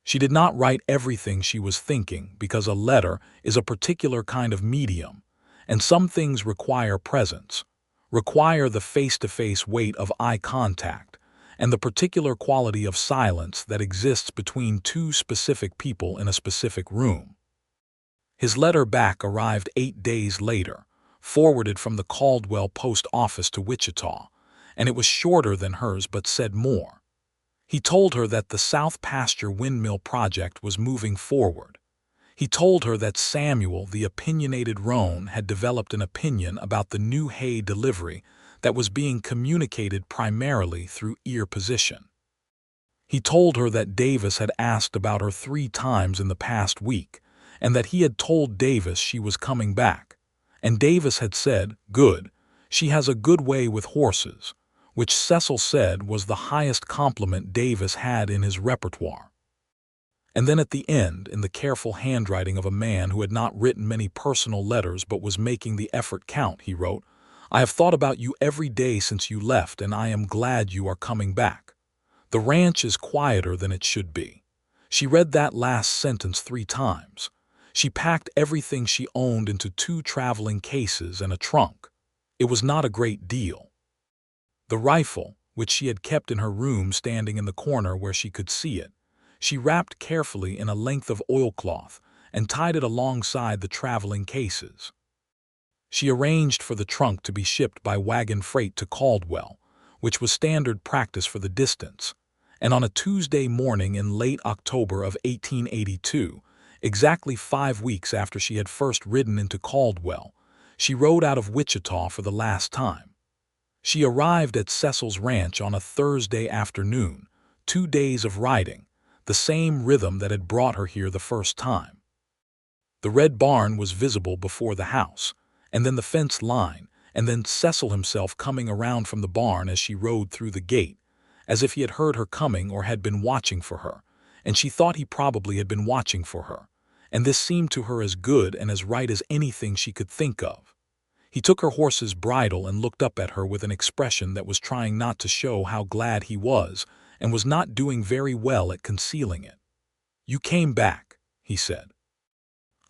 She did not write everything she was thinking because a letter is a particular kind of medium, and some things require presence, require the face-to-face weight of eye contact, and the particular quality of silence that exists between two specific people in a specific room. His letter back arrived 8 days later, forwarded from the Caldwell post office to Wichita, and it was shorter than hers but said more. He told her that the South Pasture Windmill project was moving forward. He told her that Samuel, the opinionated roan, had developed an opinion about the new hay delivery that was being communicated primarily through ear position. He told her that Davis had asked about her 3 times in the past week, and that he had told Davis she was coming back. And Davis had said, "Good, she has a good way with horses," which Cecil said was the highest compliment Davis had in his repertoire. And then at the end, in the careful handwriting of a man who had not written many personal letters but was making the effort count, he wrote, "I have thought about you every day since you left, and I am glad you are coming back. The ranch is quieter than it should be." She read that last sentence 3 times. She packed everything she owned into 2 traveling cases and a trunk. It was not a great deal. The rifle, which she had kept in her room standing in the corner where she could see it, she wrapped carefully in a length of oilcloth and tied it alongside the traveling cases. She arranged for the trunk to be shipped by wagon freight to Caldwell, which was standard practice for the distance, and on a Tuesday morning in late October of 1882, exactly 5 weeks after she had first ridden into Caldwell, she rode out of Wichita for the last time. She arrived at Cecil's ranch on a Thursday afternoon, 2 days of riding, the same rhythm that had brought her here the first time. The red barn was visible before the house, and then the fence line, and then Cecil himself coming around from the barn as she rode through the gate, as if he had heard her coming or had been watching for her, and she thought he probably had been watching for her, and this seemed to her as good and as right as anything she could think of. He took her horse's bridle and looked up at her with an expression that was trying not to show how glad he was, and was not doing very well at concealing it. "You came back," he said.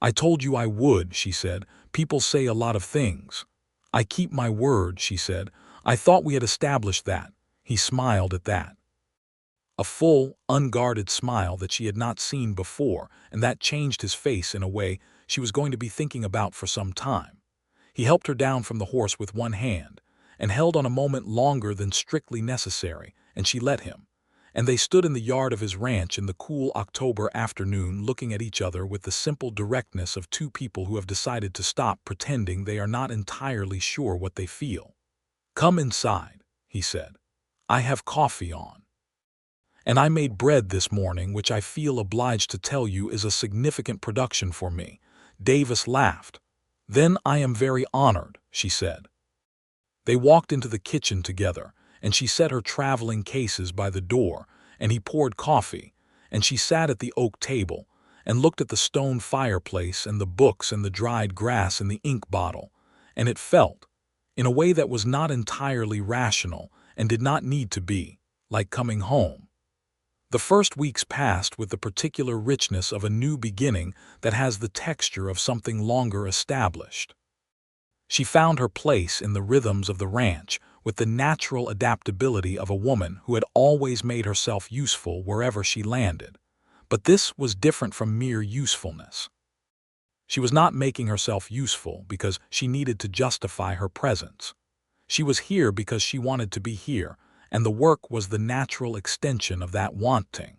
"I told you I would," she said. "People say a lot of things." "I keep my word," she said. "I thought we had established that." He smiled at that. A full, unguarded smile that she had not seen before, and that changed his face in a way she was going to be thinking about for some time. He helped her down from the horse with one hand, and held on a moment longer than strictly necessary, and she let him. And they stood in the yard of his ranch in the cool October afternoon looking at each other with the simple directness of 2 people who have decided to stop pretending they are not entirely sure what they feel. "Come inside," he said. "I have coffee on. And I made bread this morning, which I feel obliged to tell you is a significant production for me." Davis laughed. "Then I am very honored," she said. They walked into the kitchen together, and she set her traveling cases by the door, and he poured coffee, and she sat at the oak table, and looked at the stone fireplace and the books and the dried grass and the ink bottle, and it felt, in a way that was not entirely rational and did not need to be, like coming home. The first weeks passed with the particular richness of a new beginning that has the texture of something longer established. She found her place in the rhythms of the ranch with the natural adaptability of a woman who had always made herself useful wherever she landed. But this was different from mere usefulness. She was not making herself useful because she needed to justify her presence. She was here because she wanted to be here, and the work was the natural extension of that wanting.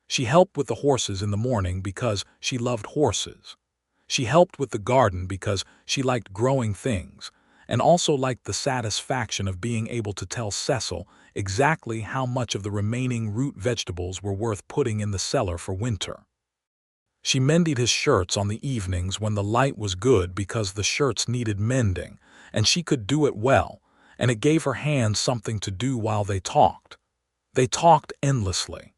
She helped with the horses in the morning because she loved horses. She helped with the garden because she liked growing things, and also liked the satisfaction of being able to tell Cecil exactly how much of the remaining root vegetables were worth putting in the cellar for winter. She mended his shirts on the evenings when the light was good because the shirts needed mending, and she could do it well, and it gave her hands something to do while they talked. They talked endlessly.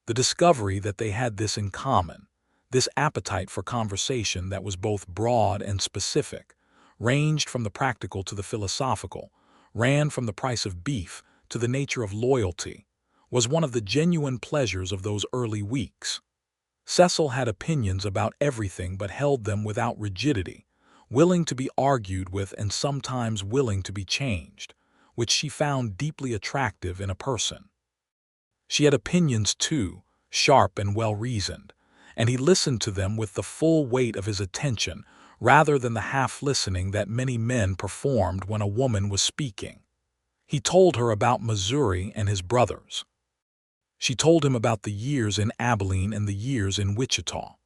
The discovery that they had this in common, this appetite for conversation that was both broad and specific, ranged from the practical to the philosophical, ran from the price of beef to the nature of loyalty, was one of the genuine pleasures of those early weeks. Cecil had opinions about everything but held them without rigidity, willing to be argued with and sometimes willing to be changed, which she found deeply attractive in a person. She had opinions too, sharp and well-reasoned, and he listened to them with the full weight of his attention rather than the half-listening that many men performed when a woman was speaking. He told her about Missouri and his brothers. She told him about the years in Abilene and the years in Wichita.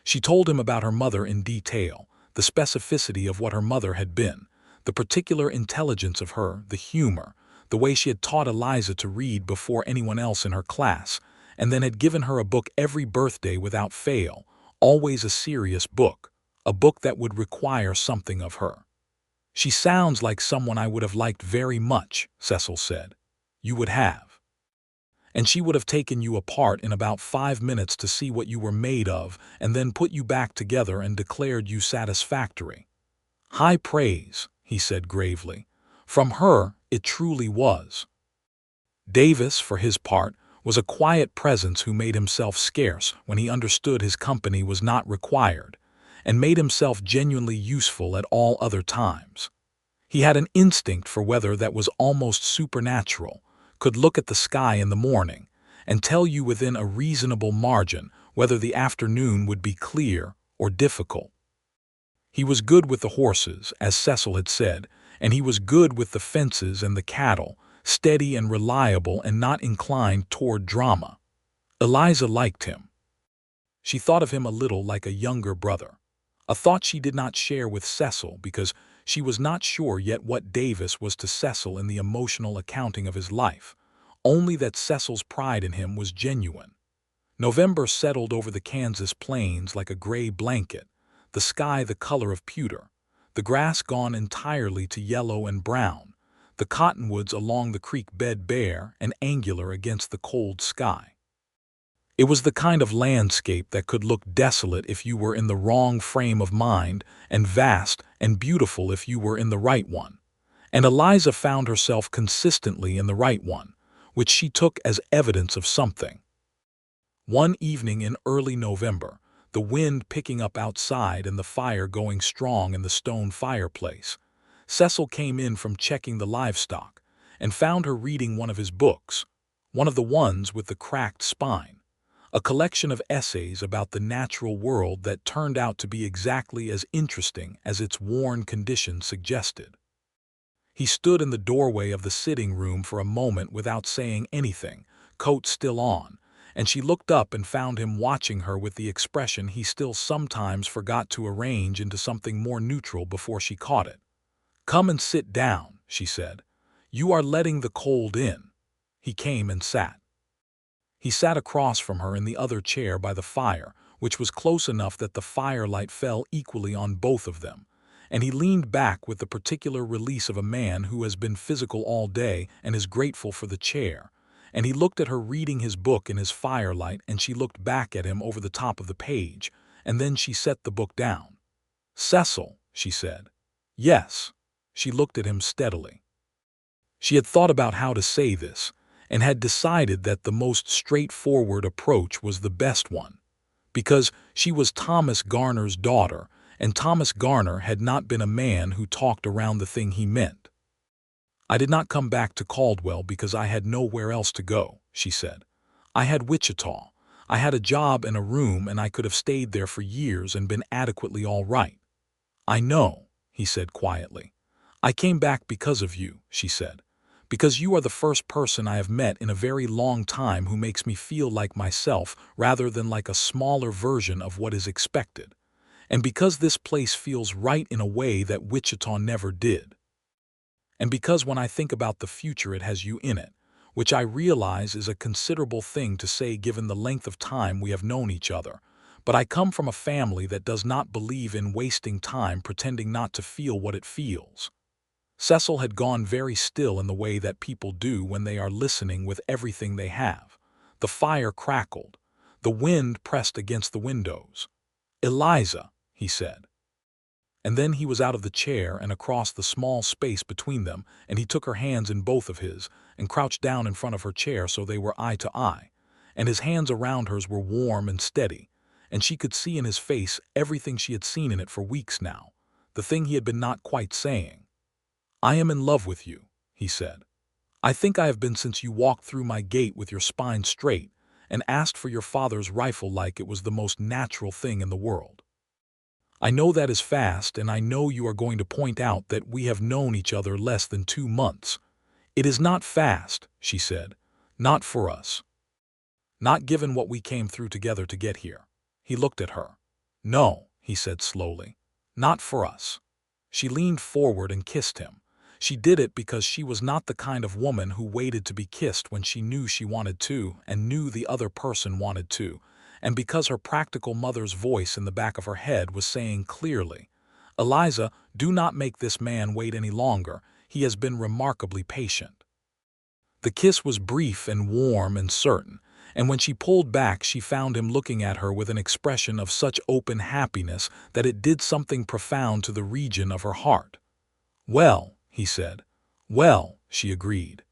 She told him about her mother in detail, the specificity of what her mother had been, the particular intelligence of her, the humor, the way she had taught Eliza to read before anyone else in her class, and then had given her a book every birthday without fail, always a serious book, a book that would require something of her. "She sounds like someone I would have liked very much," Cecil said. "You would have. And she would have taken you apart in about 5 minutes to see what you were made of and then put you back together and declared you satisfactory." "High praise," he said gravely. "From her, it truly was." Davis, for his part, was a quiet presence who made himself scarce when he understood his company was not required, and made himself genuinely useful at all other times. He had an instinct for weather that was almost supernatural, could look at the sky in the morning, and tell you within a reasonable margin whether the afternoon would be clear or difficult. He was good with the horses, as Cecil had said, and he was good with the fences and the cattle, steady and reliable and not inclined toward drama. Eliza liked him. She thought of him a little like a younger brother, a thought she did not share with Cecil because she was not sure yet what Davis was to Cecil in the emotional accounting of his life, only that Cecil's pride in him was genuine. November settled over the Kansas plains like a gray blanket, the sky the color of pewter, the grass gone entirely to yellow and brown, the cottonwoods along the creek bed bare and angular against the cold sky. It was the kind of landscape that could look desolate if you were in the wrong frame of mind, and vast and beautiful if you were in the right one. And Eliza found herself consistently in the right one, which she took as evidence of something. One evening in early November, the wind picking up outside and the fire going strong in the stone fireplace, Cecil came in from checking the livestock and found her reading one of his books, one of the ones with the cracked spine, a collection of essays about the natural world that turned out to be exactly as interesting as its worn condition suggested. He stood in the doorway of the sitting room for a moment without saying anything, coat still on, and she looked up and found him watching her with the expression he still sometimes forgot to arrange into something more neutral before she caught it. "Come and sit down," she said. "You are letting the cold in." He came and sat. He sat across from her in the other chair by the fire, which was close enough that the firelight fell equally on both of them, and he leaned back with the particular release of a man who has been physical all day and is grateful for the chair, and he looked at her reading his book in his firelight, and she looked back at him over the top of the page, and then she set the book down. "Cecil," she said. "Yes." She looked at him steadily. She had thought about how to say this, and had decided that the most straightforward approach was the best one, because she was Thomas Garner's daughter, and Thomas Garner had not been a man who talked around the thing he meant. "I did not come back to Caldwell because I had nowhere else to go," she said. "I had Wichita. I had a job and a room, and I could have stayed there for years and been adequately all right." "I know," he said quietly. "I came back because of you," she said. "Because you are the first person I have met in a very long time who makes me feel like myself rather than like a smaller version of what is expected. And because this place feels right in a way that Wichita never did. And because when I think about the future it has you in it, which I realize is a considerable thing to say given the length of time we have known each other, but I come from a family that does not believe in wasting time pretending not to feel what it feels." Cecil had gone very still in the way that people do when they are listening with everything they have. The fire crackled. The wind pressed against the windows. "Eliza," he said. And then he was out of the chair and across the small space between them, and he took her hands in both of his and crouched down in front of her chair so they were eye to eye, and his hands around hers were warm and steady, and she could see in his face everything she had seen in it for weeks now, the thing he had been not quite saying. "I am in love with you," he said. "I think I have been since you walked through my gate with your spine straight and asked for your father's rifle like it was the most natural thing in the world. I know that is fast, and I know you are going to point out that we have known each other less than 2 months. It is not fast," she said. "Not for us. Not given what we came through together to get here." He looked at her. "No," he said slowly. "Not for us." She leaned forward and kissed him. She did it because she was not the kind of woman who waited to be kissed when she knew she wanted to and knew the other person wanted to, and because her practical mother's voice in the back of her head was saying clearly, "Eliza, do not make this man wait any longer. He has been remarkably patient." The kiss was brief and warm and certain, and when she pulled back she found him looking at her with an expression of such open happiness that it did something profound to the region of her heart. "Well," he said. "Well," she agreed.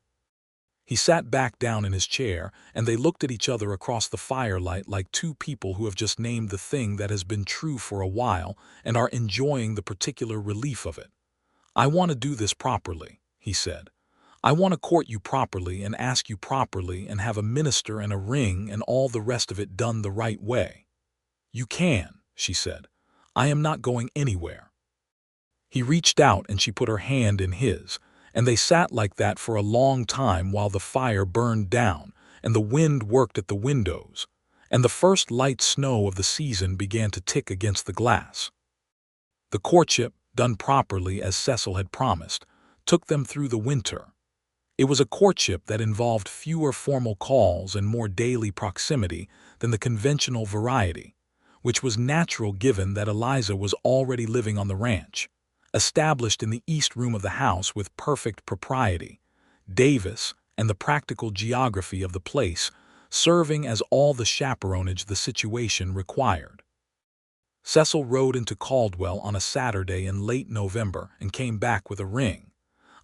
He sat back down in his chair, and they looked at each other across the firelight like two people who have just named the thing that has been true for a while and are enjoying the particular relief of it. "I want to do this properly," he said. "I want to court you properly and ask you properly and have a minister and a ring and all the rest of it done the right way." "You can," she said. "I am not going anywhere." He reached out and she put her hand in his, and they sat like that for a long time while the fire burned down and the wind worked at the windows, and the first light snow of the season began to tick against the glass. The courtship, done properly as Cecil had promised, took them through the winter. It was a courtship that involved fewer formal calls and more daily proximity than the conventional variety, which was natural given that Eliza was already living on the ranch, established in the east room of the house with perfect propriety, Davis and the practical geography of the place serving as all the chaperonage the situation required. Cecil rode into Caldwell on a Saturday in late November and came back with a ring,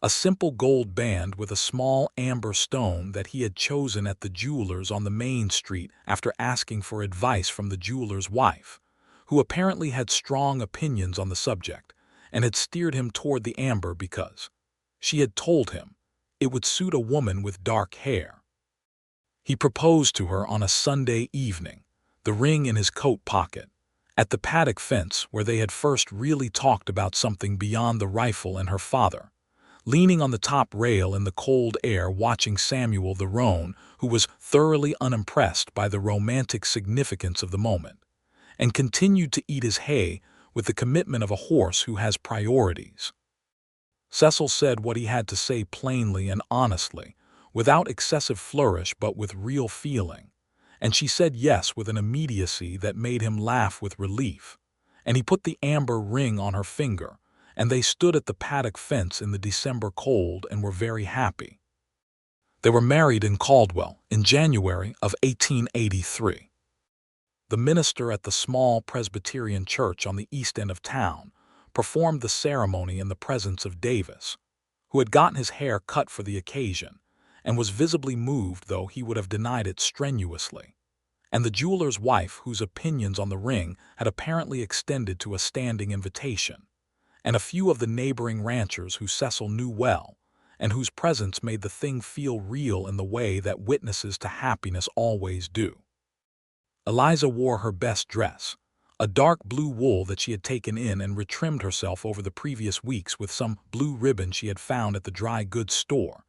a simple gold band with a small amber stone that he had chosen at the jeweler's on the main street after asking for advice from the jeweler's wife, who apparently had strong opinions on the subject and had steered him toward the amber because, she had told him, it would suit a woman with dark hair. He proposed to her on a Sunday evening, the ring in his coat pocket, at the paddock fence where they had first really talked about something beyond the rifle and her father, leaning on the top rail in the cold air watching Samuel the roan, who was thoroughly unimpressed by the romantic significance of the moment, and continued to eat his hay with the commitment of a horse who has priorities. Cecil said what he had to say plainly and honestly, without excessive flourish but with real feeling, and she said yes with an immediacy that made him laugh with relief, and he put the amber ring on her finger, and they stood at the paddock fence in the December cold and were very happy. They were married in Caldwell in January of 1883. The minister at the small Presbyterian church on the east end of town performed the ceremony in the presence of Davis, who had gotten his hair cut for the occasion and was visibly moved, though he would have denied it strenuously, and the jeweler's wife, whose opinions on the ring had apparently extended to a standing invitation, and a few of the neighboring ranchers who Cecil knew well, and whose presence made the thing feel real in the way that witnesses to happiness always do. Eliza wore her best dress, a dark blue wool that she had taken in and retrimmed herself over the previous weeks with some blue ribbon she had found at the dry goods store,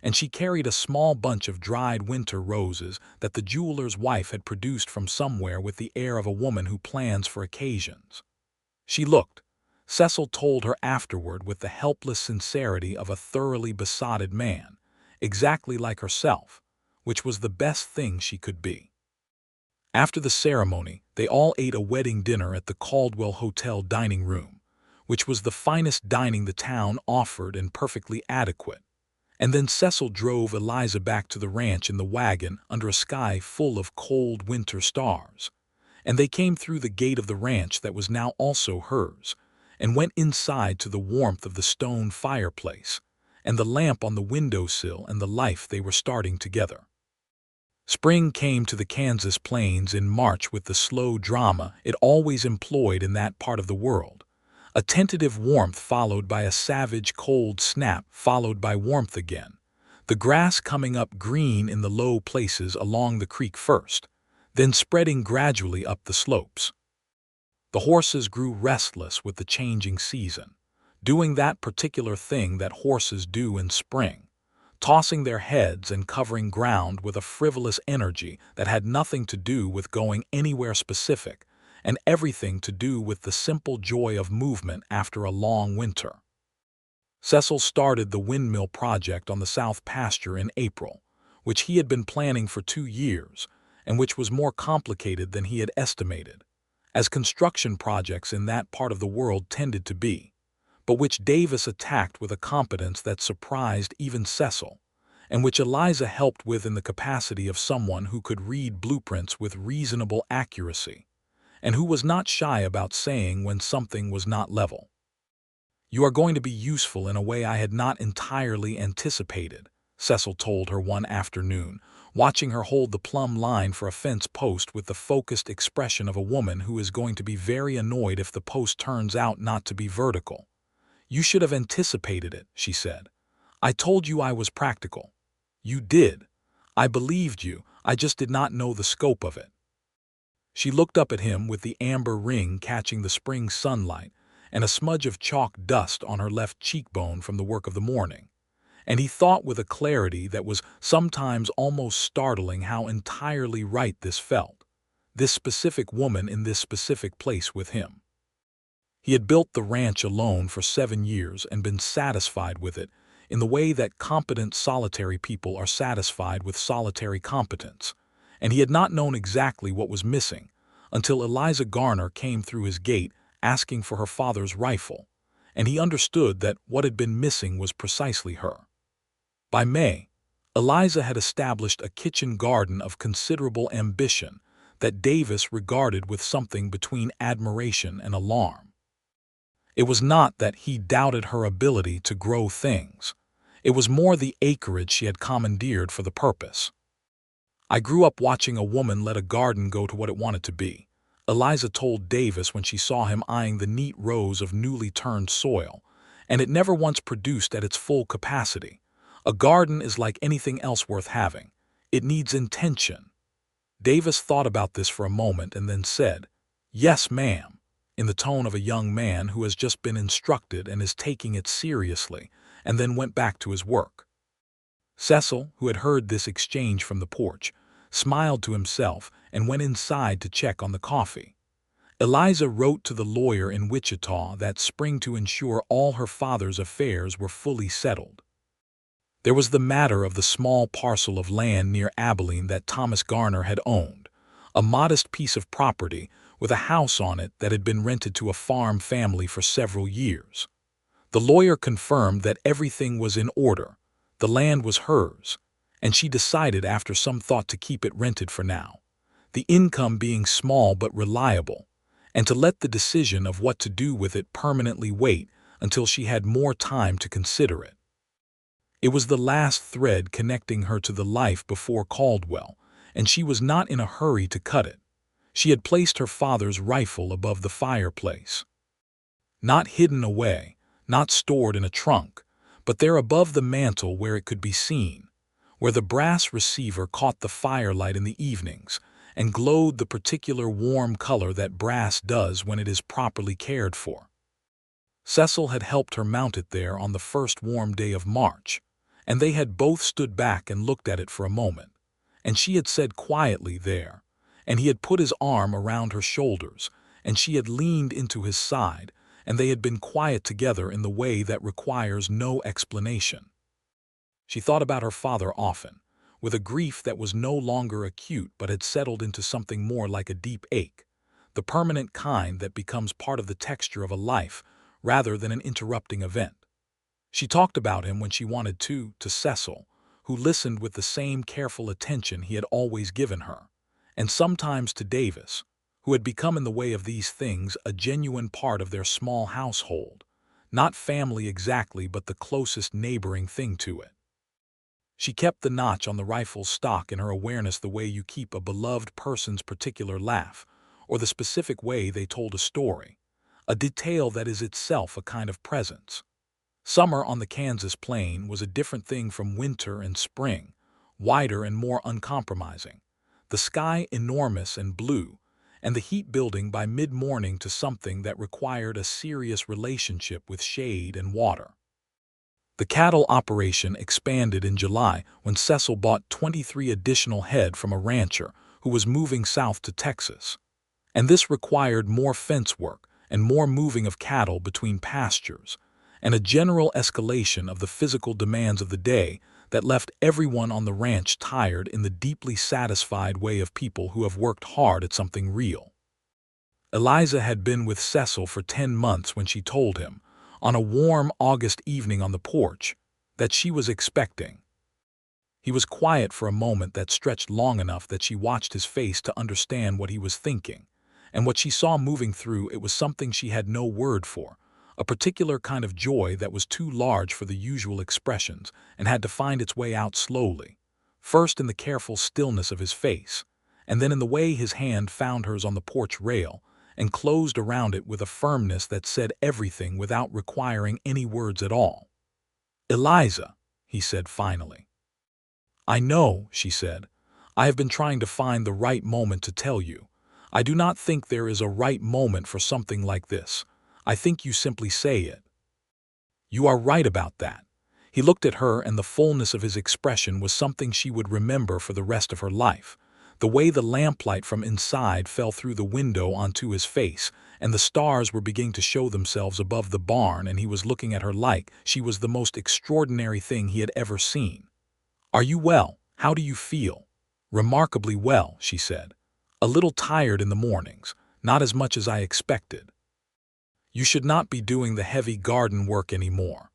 and she carried a small bunch of dried winter roses that the jeweler's wife had produced from somewhere with the air of a woman who plans for occasions. She looked, Cecil told her afterward, with the helpless sincerity of a thoroughly besotted man, exactly like herself, which was the best thing she could be. After the ceremony, they all ate a wedding dinner at the Caldwell Hotel dining room, which was the finest dining the town offered and perfectly adequate, and then Cecil drove Eliza back to the ranch in the wagon under a sky full of cold winter stars, and they came through the gate of the ranch that was now also hers, and went inside to the warmth of the stone fireplace, and the lamp on the windowsill and the life they were starting together. Spring came to the Kansas plains in March with the slow drama it always employed in that part of the world. A tentative warmth followed by a savage cold snap, followed by warmth again, the grass coming up green in the low places along the creek first, then spreading gradually up the slopes. The horses grew restless with the changing season, doing that particular thing that horses do in spring, tossing their heads and covering ground with a frivolous energy that had nothing to do with going anywhere specific and everything to do with the simple joy of movement after a long winter. Cecil started the windmill project on the south pasture in April, which he had been planning for 2 years and which was more complicated than he had estimated, as construction projects in that part of the world tended to be, but which Davis attacked with a competence that surprised even Cecil, and which Eliza helped with in the capacity of someone who could read blueprints with reasonable accuracy, and who was not shy about saying when something was not level. "You are going to be useful in a way I had not entirely anticipated," Cecil told her one afternoon, watching her hold the plumb line for a fence post with the focused expression of a woman who is going to be very annoyed if the post turns out not to be vertical. "You should have anticipated it," she said. "I told you I was practical. You did. I believed you, I just did not know the scope of it." She looked up at him with the amber ring catching the spring sunlight and a smudge of chalk dust on her left cheekbone from the work of the morning, and he thought with a clarity that was sometimes almost startling how entirely right this felt, this specific woman in this specific place with him. He had built the ranch alone for 7 years and been satisfied with it in the way that competent solitary people are satisfied with solitary competence, and he had not known exactly what was missing until Eliza Garner came through his gate asking for her father's rifle, and he understood that what had been missing was precisely her. By May, Eliza had established a kitchen garden of considerable ambition that Davis regarded with something between admiration and alarm. It was not that he doubted her ability to grow things. It was more the acreage she had commandeered for the purpose. "I grew up watching a woman let a garden go to what it wanted to be," Eliza told Davis when she saw him eyeing the neat rows of newly turned soil, "and it never once produced at its full capacity. A garden is like anything else worth having. It needs intention." Davis thought about this for a moment and then said, "Yes, ma'am," in the tone of a young man who has just been instructed and is taking it seriously, and then went back to his work. Cecil, who had heard this exchange from the porch, smiled to himself and went inside to check on the coffee. Eliza wrote to the lawyer in Wichita that spring to ensure all her father's affairs were fully settled. There was the matter of the small parcel of land near Abilene that Thomas Garner had owned, a modest piece of property with a house on it that had been rented to a farm family for several years. The lawyer confirmed that everything was in order, the land was hers, and she decided after some thought to keep it rented for now, the income being small but reliable, and to let the decision of what to do with it permanently wait until she had more time to consider it. It was the last thread connecting her to the life before Caldwell, and she was not in a hurry to cut it. She had placed her father's rifle above the fireplace. Not hidden away, not stored in a trunk, but there above the mantel where it could be seen, where the brass receiver caught the firelight in the evenings and glowed the particular warm color that brass does when it is properly cared for. Cecil had helped her mount it there on the first warm day of March, and they had both stood back and looked at it for a moment, and she had said quietly there, and he had put his arm around her shoulders, and she had leaned into his side, and they had been quiet together in the way that requires no explanation. She thought about her father often, with a grief that was no longer acute but had settled into something more like a deep ache, the permanent kind that becomes part of the texture of a life rather than an interrupting event. She talked about him when she wanted to Cecil, who listened with the same careful attention he had always given her, and sometimes to Davis, who had become in the way of these things a genuine part of their small household, not family exactly but the closest neighboring thing to it. She kept the notch on the rifle's stock in her awareness the way you keep a beloved person's particular laugh, or the specific way they told a story, a detail that is itself a kind of presence. Summer on the Kansas plain was a different thing from winter and spring, wider and more uncompromising, the sky enormous and blue, and the heat building by mid-morning to something that required a serious relationship with shade and water. The cattle operation expanded in July when Cecil bought 23 additional head from a rancher who was moving south to Texas, and this required more fence work and more moving of cattle between pastures, and a general escalation of the physical demands of the day that left everyone on the ranch tired in the deeply satisfied way of people who have worked hard at something real. Eliza had been with Cecil for 10 months when she told him, on a warm August evening on the porch, that she was expecting. He was quiet for a moment that stretched long enough that she watched his face to understand what he was thinking, and what she saw moving through it was something she had no word for, a particular kind of joy that was too large for the usual expressions and had to find its way out slowly, first in the careful stillness of his face, and then in the way his hand found hers on the porch rail and closed around it with a firmness that said everything without requiring any words at all. "Eliza," he said finally. "I know," she said. "I have been trying to find the right moment to tell you. I do not think there is a right moment for something like this. I think you simply say it." "You are right about that." He looked at her, and the fullness of his expression was something she would remember for the rest of her life. The way the lamplight from inside fell through the window onto his face, and the stars were beginning to show themselves above the barn, and he was looking at her like she was the most extraordinary thing he had ever seen. "Are you well? How do you feel?" "Remarkably well," she said. "A little tired in the mornings, not as much as I expected." "You should not be doing the heavy garden work anymore."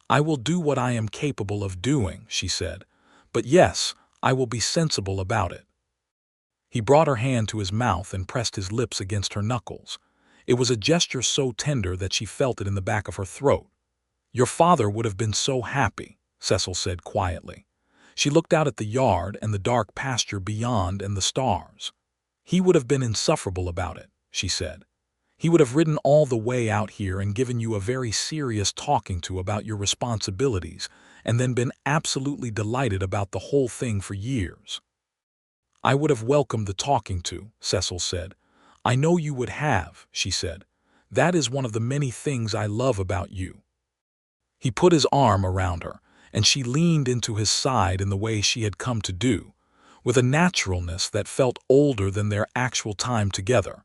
"I will do what I am capable of doing," she said. "But yes, I will be sensible about it." He brought her hand to his mouth and pressed his lips against her knuckles. It was a gesture so tender that she felt it in the back of her throat. "Your father would have been so happy," Cecil said quietly. She looked out at the yard and the dark pasture beyond and the stars. "He would have been insufferable about it," she said. "He would have ridden all the way out here and given you a very serious talking to about your responsibilities, and then been absolutely delighted about the whole thing for years." "I would have welcomed the talking to," Cecil said. "I know you would have," she said. "That is one of the many things I love about you." He put his arm around her, and she leaned into his side in the way she had come to do, with a naturalness that felt older than their actual time together,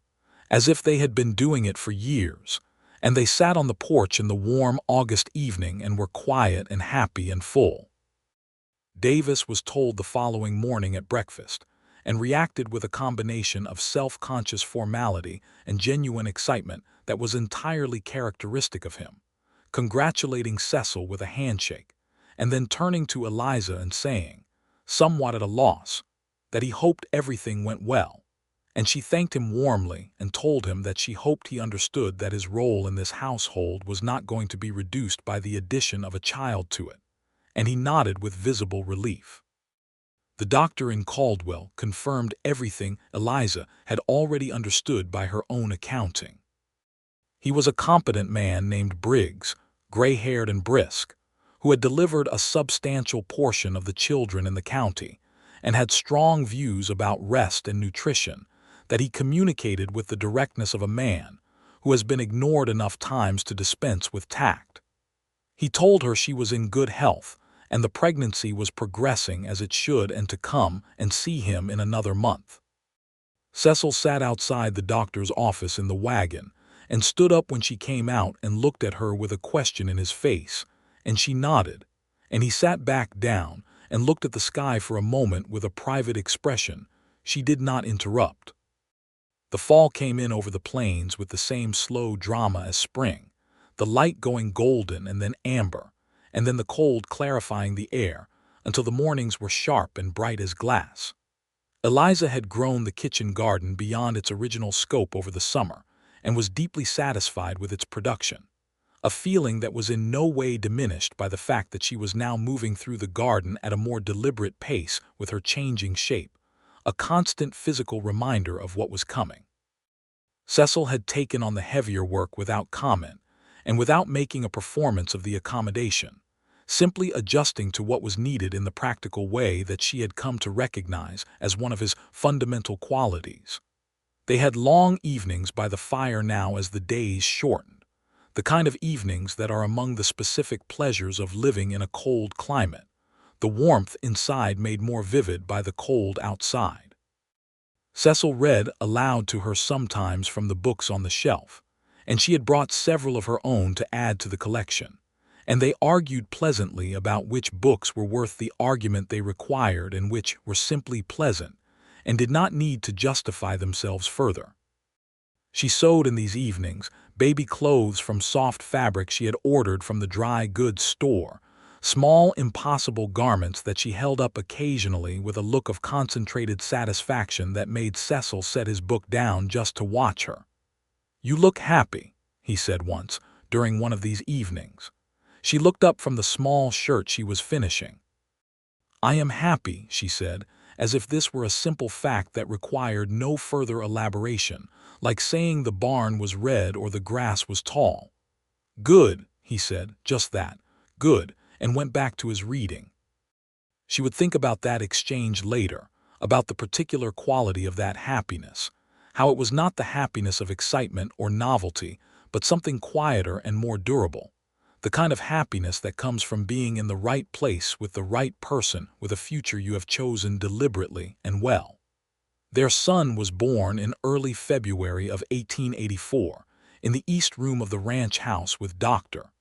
as if they had been doing it for years, and they sat on the porch in the warm August evening and were quiet and happy and full. Davis was told the following morning at breakfast, and reacted with a combination of self-conscious formality and genuine excitement that was entirely characteristic of him, congratulating Cecil with a handshake, and then turning to Eliza and saying, somewhat at a loss, that he hoped everything went well, and she thanked him warmly and told him that she hoped he understood that his role in this household was not going to be reduced by the addition of a child to it, and he nodded with visible relief. The doctor in Caldwell confirmed everything Eliza had already understood by her own accounting. He was a competent man named Briggs, gray-haired and brisk, who had delivered a substantial portion of the children in the county and had strong views about rest and nutrition that he communicated with the directness of a man who has been ignored enough times to dispense with tact. He told her she was in good health and the pregnancy was progressing as it should and to come and see him in another month. Cecil sat outside the doctor's office in the wagon and stood up when she came out and looked at her with a question in his face, and she nodded, and he sat back down and looked at the sky for a moment with a private expression. She did not interrupt. The fall came in over the plains with the same slow drama as spring, the light going golden and then amber, and then the cold clarifying the air until the mornings were sharp and bright as glass. Eliza had grown the kitchen garden beyond its original scope over the summer and was deeply satisfied with its production, a feeling that was in no way diminished by the fact that she was now moving through the garden at a more deliberate pace with her changing shape, a constant physical reminder of what was coming. Cecil had taken on the heavier work without comment and without making a performance of the accommodation, simply adjusting to what was needed in the practical way that she had come to recognize as one of his fundamental qualities. They had long evenings by the fire now as the days shortened, the kind of evenings that are among the specific pleasures of living in a cold climate, the warmth inside made more vivid by the cold outside. Cecil read aloud to her sometimes from the books on the shelf, and she had brought several of her own to add to the collection, and they argued pleasantly about which books were worth the argument they required and which were simply pleasant and did not need to justify themselves further. She sewed in these evenings, baby clothes from soft fabric she had ordered from the dry goods store, small impossible garments that she held up occasionally with a look of concentrated satisfaction that made Cecil set his book down just to watch her. "You look happy," he said once, during one of these evenings. She looked up from the small shirt she was finishing. "I am happy," she said, as if this were a simple fact that required no further elaboration, like saying the barn was red or the grass was tall. "Good," he said, just that, "good," and went back to his reading. She would think about that exchange later, about the particular quality of that happiness, how it was not the happiness of excitement or novelty, but something quieter and more durable, the kind of happiness that comes from being in the right place with the right person with a future you have chosen deliberately and well. Their son was born in early February of 1884 in the east room of the ranch house with Dr.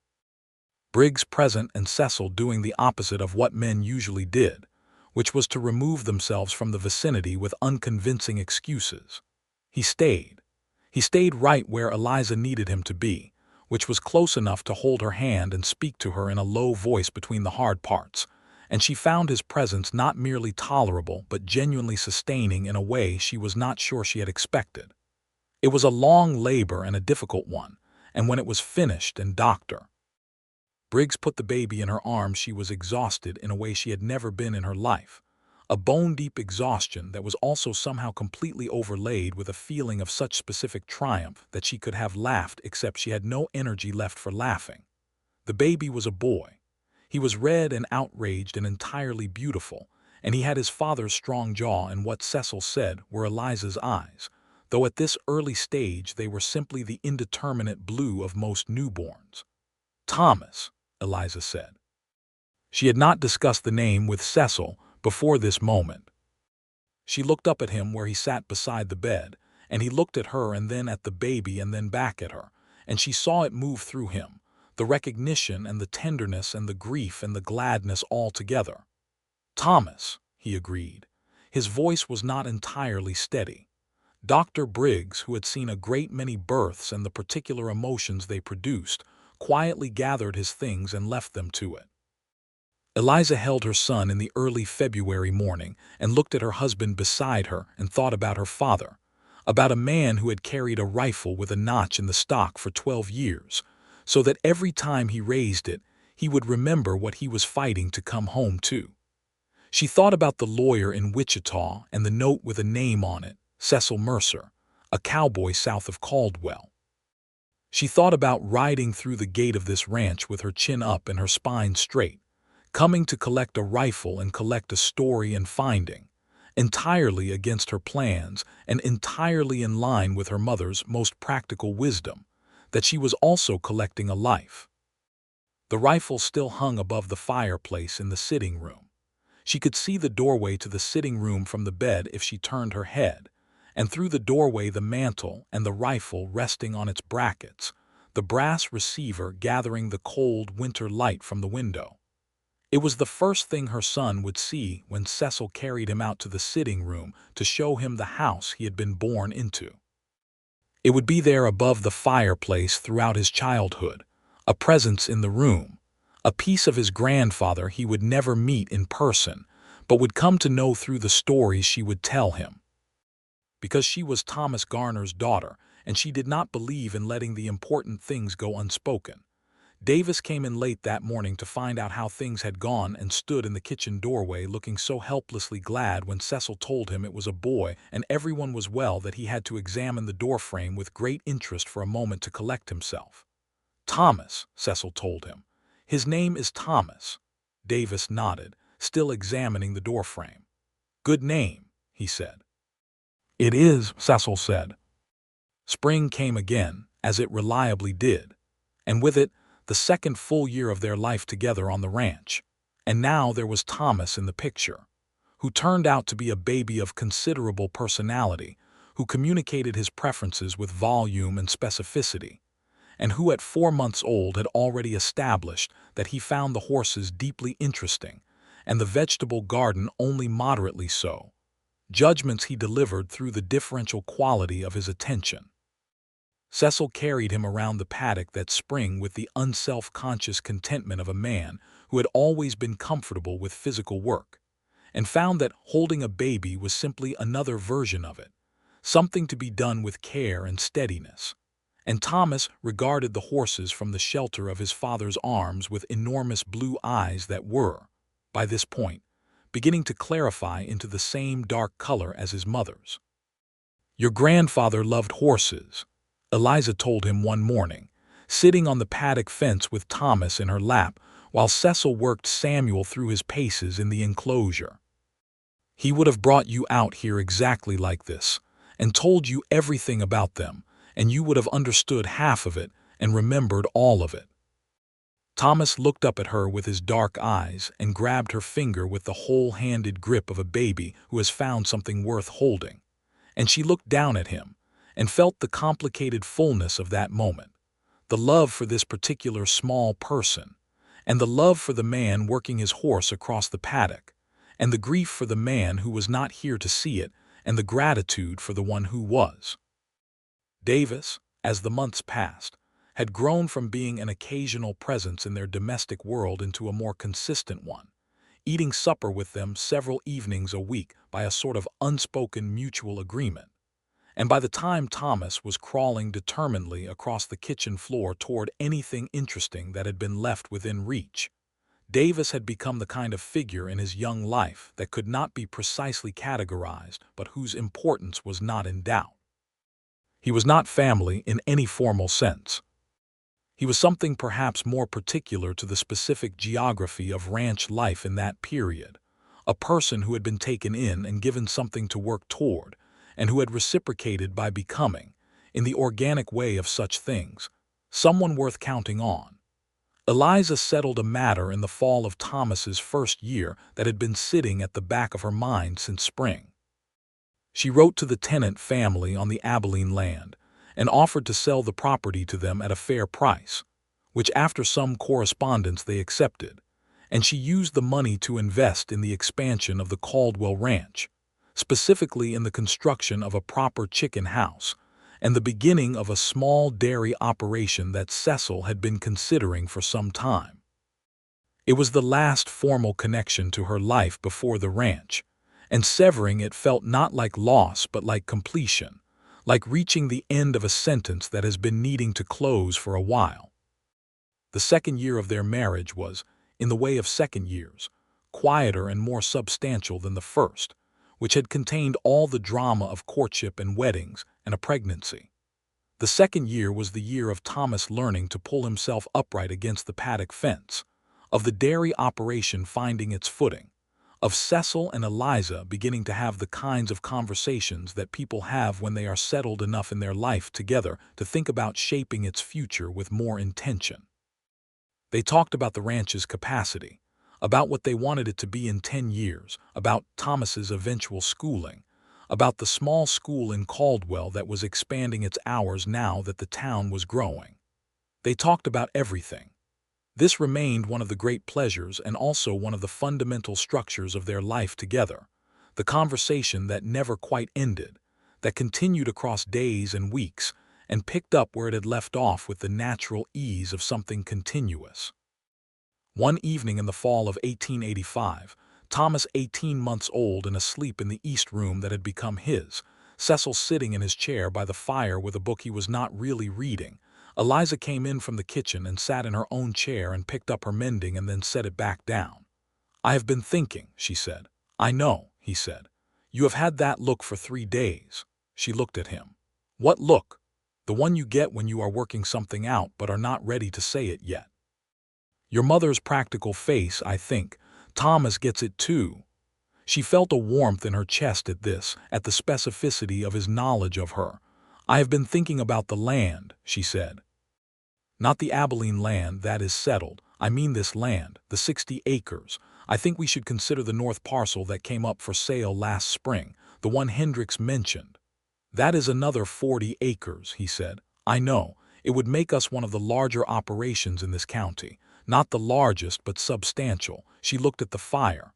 Briggs present and Cecil doing the opposite of what men usually did, which was to remove themselves from the vicinity with unconvincing excuses. He stayed. He stayed right where Eliza needed him to be, which was close enough to hold her hand and speak to her in a low voice between the hard parts, and she found his presence not merely tolerable but genuinely sustaining in a way she was not sure she had expected. It was a long labor and a difficult one, and when it was finished and Dr. Briggs put the baby in her arms, she was exhausted in a way she had never been in her life, a bone-deep exhaustion that was also somehow completely overlaid with a feeling of such specific triumph that she could have laughed except she had no energy left for laughing. The baby was a boy. He was red and outraged and entirely beautiful, and he had his father's strong jaw and what Cecil said were Eliza's eyes, though at this early stage they were simply the indeterminate blue of most newborns. "Thomas," Eliza said. She had not discussed the name with Cecil before this moment. She looked up at him where he sat beside the bed, and he looked at her and then at the baby and then back at her, and she saw it move through him, the recognition and the tenderness and the grief and the gladness all together. "Thomas," he agreed. His voice was not entirely steady. Dr. Briggs, who had seen a great many births and the particular emotions they produced, quietly gathered his things and left them to it. Eliza held her son in the early February morning and looked at her husband beside her and thought about her father, about a man who had carried a rifle with a notch in the stock for 12 years, so that every time he raised it, he would remember what he was fighting to come home to. She thought about the lawyer in Wichita and the note with a name on it, Cecil Mercer, a cowboy south of Caldwell. She thought about riding through the gate of this ranch with her chin up and her spine straight, coming to collect a rifle and collect a story and finding, entirely against her plans and entirely in line with her mother's most practical wisdom, that she was also collecting a life. The rifle still hung above the fireplace in the sitting room. She could see the doorway to the sitting room from the bed if she turned her head, and through the doorway the mantel and the rifle resting on its brackets, the brass receiver gathering the cold winter light from the window. It was the first thing her son would see when Cecil carried him out to the sitting room to show him the house he had been born into. It would be there above the fireplace throughout his childhood, a presence in the room, a piece of his grandfather he would never meet in person, but would come to know through the stories she would tell him. Because she was Thomas Garner's daughter, and she did not believe in letting the important things go unspoken, Davis came in late that morning to find out how things had gone and stood in the kitchen doorway looking so helplessly glad when Cecil told him it was a boy and everyone was well that he had to examine the doorframe with great interest for a moment to collect himself. "Thomas," Cecil told him. "His name is Thomas." Davis nodded, still examining the doorframe. "Good name," he said. "It is," Cecil said. Spring came again, as it reliably did, and with it, the second full year of their life together on the ranch. And now there was Thomas in the picture, who turned out to be a baby of considerable personality, who communicated his preferences with volume and specificity, and who at 4 months old had already established that he found the horses deeply interesting, and the vegetable garden only moderately so, judgments he delivered through the differential quality of his attention. Cecil carried him around the paddock that spring with the unself-conscious contentment of a man who had always been comfortable with physical work, and found that holding a baby was simply another version of it, something to be done with care and steadiness. And Thomas regarded the horses from the shelter of his father's arms with enormous blue eyes that were, by this point, beginning to clarify into the same dark color as his mother's. "Your grandfather loved horses," Eliza told him one morning, sitting on the paddock fence with Thomas in her lap while Cecil worked Samuel through his paces in the enclosure. "He would have brought you out here exactly like this, and told you everything about them, and you would have understood half of it and remembered all of it." Thomas looked up at her with his dark eyes and grabbed her finger with the whole-handed grip of a baby who has found something worth holding, and she looked down at him and felt the complicated fullness of that moment, the love for this particular small person, and the love for the man working his horse across the paddock, and the grief for the man who was not here to see it, and the gratitude for the one who was. Davis, as the months passed, had grown from being an occasional presence in their domestic world into a more consistent one, eating supper with them several evenings a week by a sort of unspoken mutual agreement. And by the time Thomas was crawling determinedly across the kitchen floor toward anything interesting that had been left within reach, Davis had become the kind of figure in his young life that could not be precisely categorized but whose importance was not in doubt. He was not family in any formal sense. He was something perhaps more particular to the specific geography of ranch life in that period, a person who had been taken in and given something to work toward, and who had reciprocated by becoming, in the organic way of such things, someone worth counting on. Eliza settled a matter in the fall of Thomas's first year that had been sitting at the back of her mind since spring. She wrote to the tenant family on the Abilene land and offered to sell the property to them at a fair price, which after some correspondence they accepted, and she used the money to invest in the expansion of the Caldwell ranch, specifically in the construction of a proper chicken house and the beginning of a small dairy operation that Cecil had been considering for some time. It was the last formal connection to her life before the ranch, and severing it felt not like loss but like completion, like reaching the end of a sentence that has been needing to close for a while. The second year of their marriage was, in the way of second years, quieter and more substantial than the first, which had contained all the drama of courtship and weddings and a pregnancy. The second year was the year of Thomas learning to pull himself upright against the paddock fence, of the dairy operation finding its footing, of Cecil and Eliza beginning to have the kinds of conversations that people have when they are settled enough in their life together to think about shaping its future with more intention. They talked about the ranch's capacity, about what they wanted it to be in 10 years, about Thomas's eventual schooling, about the small school in Caldwell that was expanding its hours now that the town was growing. They talked about everything. This remained one of the great pleasures and also one of the fundamental structures of their life together, the conversation that never quite ended, that continued across days and weeks, and picked up where it had left off with the natural ease of something continuous. One evening in the fall of 1885, Thomas 18 months old and asleep in the east room that had become his, Cecil sitting in his chair by the fire with a book he was not really reading, Eliza came in from the kitchen and sat in her own chair and picked up her mending and then set it back down. "I have been thinking," she said. "I know," he said. "You have had that look for 3 days." She looked at him. "What look?" "The one you get when you are working something out but are not ready to say it yet." "Your mother's practical face, I think. Thomas gets it too." She felt a warmth in her chest at this, at the specificity of his knowledge of her. "I have been thinking about the land," she said. "Not the Abilene land, that is settled. I mean this land, the 60 acres. I think we should consider the north parcel that came up for sale last spring, the one Hendricks mentioned." "That is another 40 acres, he said. "I know. It would make us one of the larger operations in this county. Not the largest, but substantial." She looked at the fire.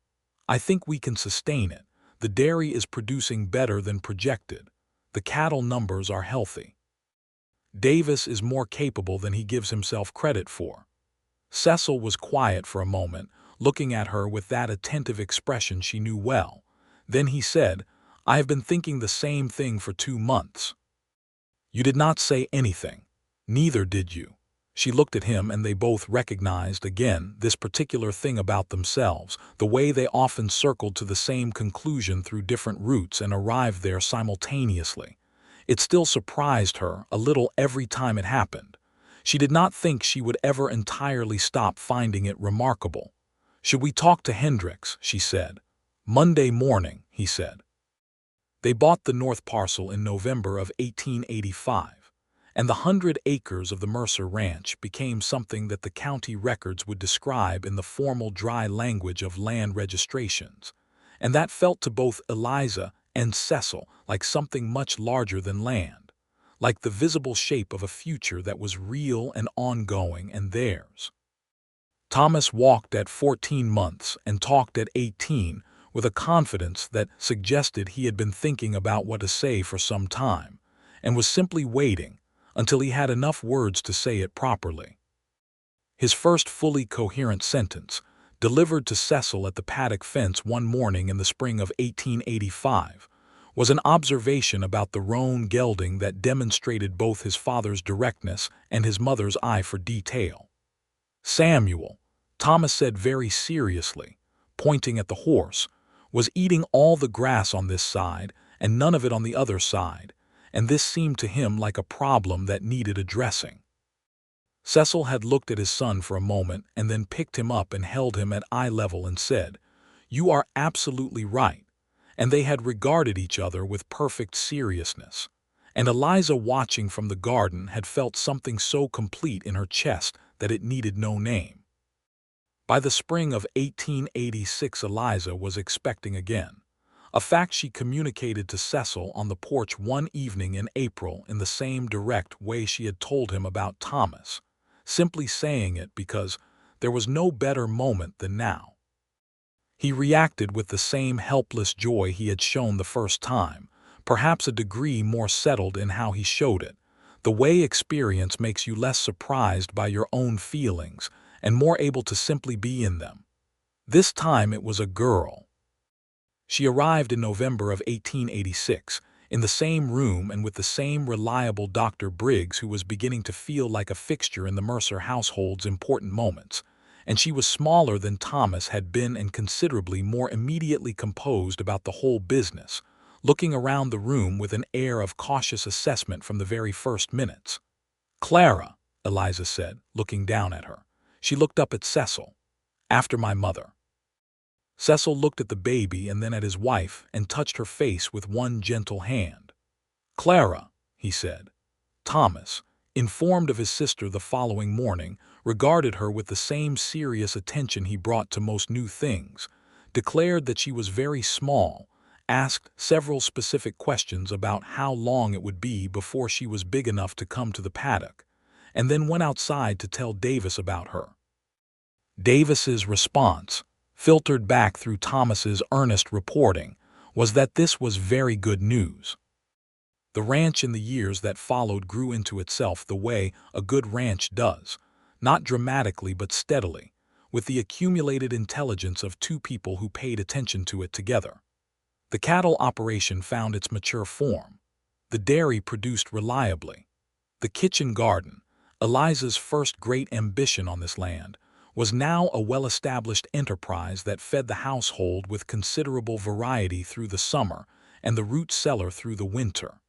"I think we can sustain it. The dairy is producing better than projected. The cattle numbers are healthy. Davis is more capable than he gives himself credit for." Cecil was quiet for a moment, looking at her with that attentive expression she knew well. Then he said, "I have been thinking the same thing for 2 months." "You did not say anything." "Neither did you." She looked at him and they both recognized again this particular thing about themselves, the way they often circled to the same conclusion through different routes and arrived there simultaneously. It still surprised her a little every time it happened. She did not think she would ever entirely stop finding it remarkable. "Should we talk to Hendricks?" she said. "Monday morning," he said. They bought the north parcel in November of 1885, and the 100 acres of the Mercer Ranch became something that the county records would describe in the formal dry language of land registrations, and that felt to both Eliza and Cecil like something much larger than land, like the visible shape of a future that was real and ongoing and theirs. Thomas walked at 14 months and talked at 18 with a confidence that suggested he had been thinking about what to say for some time, and was simply waiting until he had enough words to say it properly. His first fully coherent sentence, delivered to Cecil at the paddock fence one morning in the spring of 1885, was an observation about the roan gelding that demonstrated both his father's directness and his mother's eye for detail. "Samuel," Thomas said very seriously, pointing at the horse, "was eating all the grass on this side and none of it on the other side, and this seemed to him like a problem that needed addressing." Cecil had looked at his son for a moment and then picked him up and held him at eye level and said, "You are absolutely right," and they had regarded each other with perfect seriousness. And Eliza, watching from the garden, had felt something so complete in her chest that it needed no name. By the spring of 1886, Eliza was expecting again, a fact she communicated to Cecil on the porch one evening in April in the same direct way she had told him about Thomas, simply saying it because there was no better moment than now. He reacted with the same helpless joy he had shown the first time, perhaps a degree more settled in how he showed it, the way experience makes you less surprised by your own feelings and more able to simply be in them. This time it was a girl. She arrived in November of 1886, in the same room and with the same reliable Dr. Briggs, who was beginning to feel like a fixture in the Mercer household's important moments, and she was smaller than Thomas had been and considerably more immediately composed about the whole business, looking around the room with an air of cautious assessment from the very first minutes. "Clara," Eliza said, looking down at her. She looked up at Cecil. "After my mother." Cecil looked at the baby and then at his wife and touched her face with one gentle hand. "Clara," he said. Thomas, informed of his sister the following morning, regarded her with the same serious attention he brought to most new things, declared that she was very small, asked several specific questions about how long it would be before she was big enough to come to the paddock, and then went outside to tell Davis about her. Davis's response, filtered back through Thomas's earnest reporting, was that this was very good news. The ranch in the years that followed grew into itself the way a good ranch does, not dramatically but steadily, with the accumulated intelligence of two people who paid attention to it together. The cattle operation found its mature form. The dairy produced reliably. The kitchen garden, Eliza's first great ambition on this land, was now a well-established enterprise that fed the household with considerable variety through the summer and the root cellar through the winter.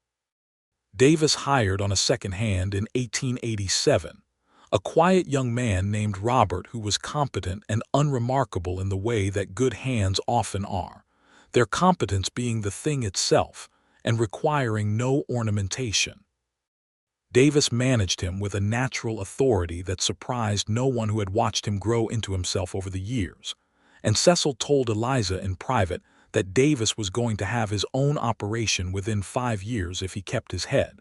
Davis hired on a second hand in 1887 a quiet young man named Robert who was competent and unremarkable in the way that good hands often are, their competence being the thing itself and requiring no ornamentation. Davis managed him with a natural authority that surprised no one who had watched him grow into himself over the years, and Cecil told Eliza in private that Davis was going to have his own operation within 5 years if he kept his head,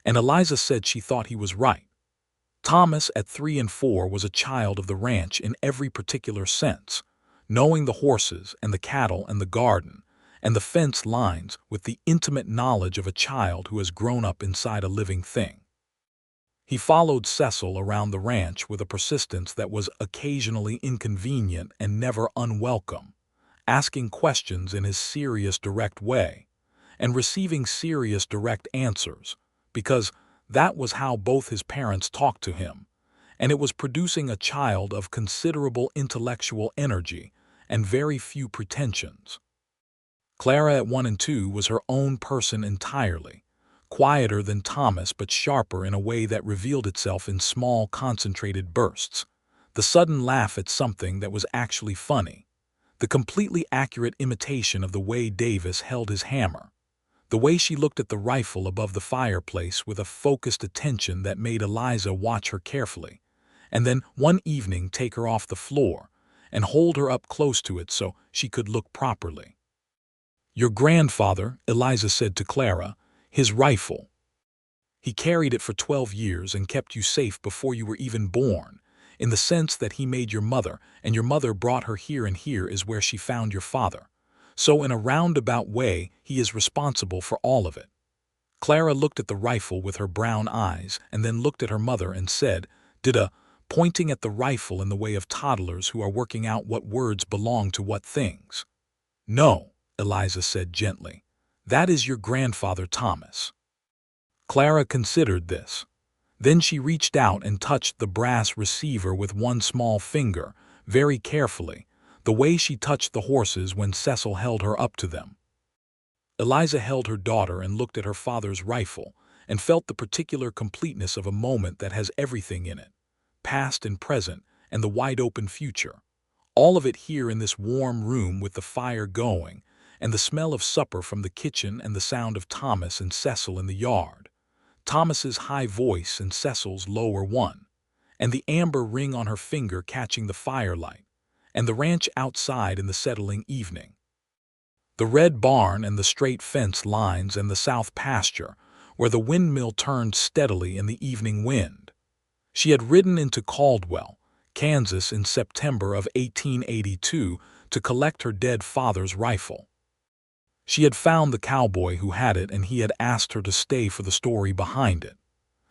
and Eliza said she thought he was right. Thomas, at 3 and 4, was a child of the ranch in every particular sense, knowing the horses and the cattle and the garden and the fence lines with the intimate knowledge of a child who has grown up inside a living thing. He followed Cecil around the ranch with a persistence that was occasionally inconvenient and never unwelcome, asking questions in his serious, direct way, and receiving serious, direct answers, because that was how both his parents talked to him, and it was producing a child of considerable intellectual energy and very few pretensions. Clara at 1 and 2 was her own person entirely, quieter than Thomas but sharper in a way that revealed itself in small, concentrated bursts, the sudden laugh at something that was actually funny, the completely accurate imitation of the way Davis held his hammer, the way she looked at the rifle above the fireplace with a focused attention that made Eliza watch her carefully, and then one evening take her off the floor and hold her up close to it so she could look properly. "Your grandfather," Eliza said to Clara, "his rifle. He carried it for 12 years and kept you safe before you were even born, in the sense that he made your mother, and your mother brought her here, and here is where she found your father. So in a roundabout way, he is responsible for all of it." Clara looked at the rifle with her brown eyes and then looked at her mother and said, pointing at the rifle in the way of toddlers who are working out what words belong to what things. "No," Eliza said gently. "That is your grandfather Thomas." Clara considered this. Then she reached out and touched the brass receiver with one small finger, very carefully, the way she touched the horses when Cecil held her up to them. Eliza held her daughter and looked at her father's rifle and felt the particular completeness of a moment that has everything in it, past and present and the wide-open future, all of it here in this warm room with the fire going, and the smell of supper from the kitchen and the sound of Thomas and Cecil in the yard, Thomas's high voice and Cecil's lower one, and the amber ring on her finger catching the firelight, and the ranch outside in the settling evening. The red barn and the straight fence lines and the south pasture, where the windmill turned steadily in the evening wind. She had ridden into Caldwell, Kansas in September of 1882 to collect her dead father's rifle. She had found the cowboy who had it, and he had asked her to stay for the story behind it.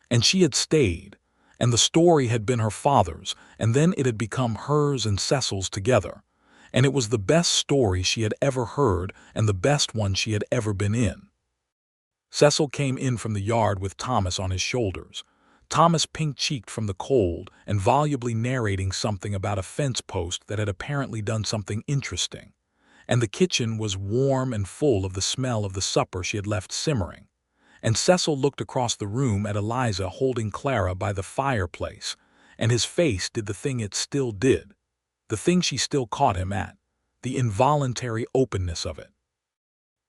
And she had stayed, And the story had been her father's, and then it had become hers and Cecil's together. And it was the best story she had ever heard and the best one she had ever been in. Cecil came in from the yard with Thomas on his shoulders. Thomas pink-cheeked from the cold and volubly narrating something about a fence post that had apparently done something interesting. And the kitchen was warm and full of the smell of the supper she had left simmering. And Cecil looked across the room at Eliza holding Clara by the fireplace, and his face did the thing it still did, the thing she still caught him at, the involuntary openness of it.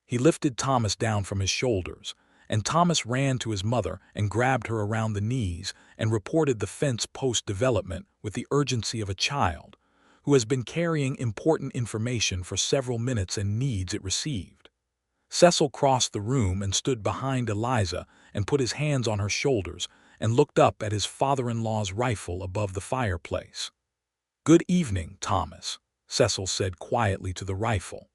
He lifted Thomas down from his shoulders, and Thomas ran to his mother and grabbed her around the knees and reported the fence post development with the urgency of a child who has been carrying important information for several minutes and needs it received. Cecil crossed the room and stood behind Eliza and put his hands on her shoulders and looked up at his father-in-law's rifle above the fireplace. "Good evening, Thomas," Cecil said quietly to the rifle.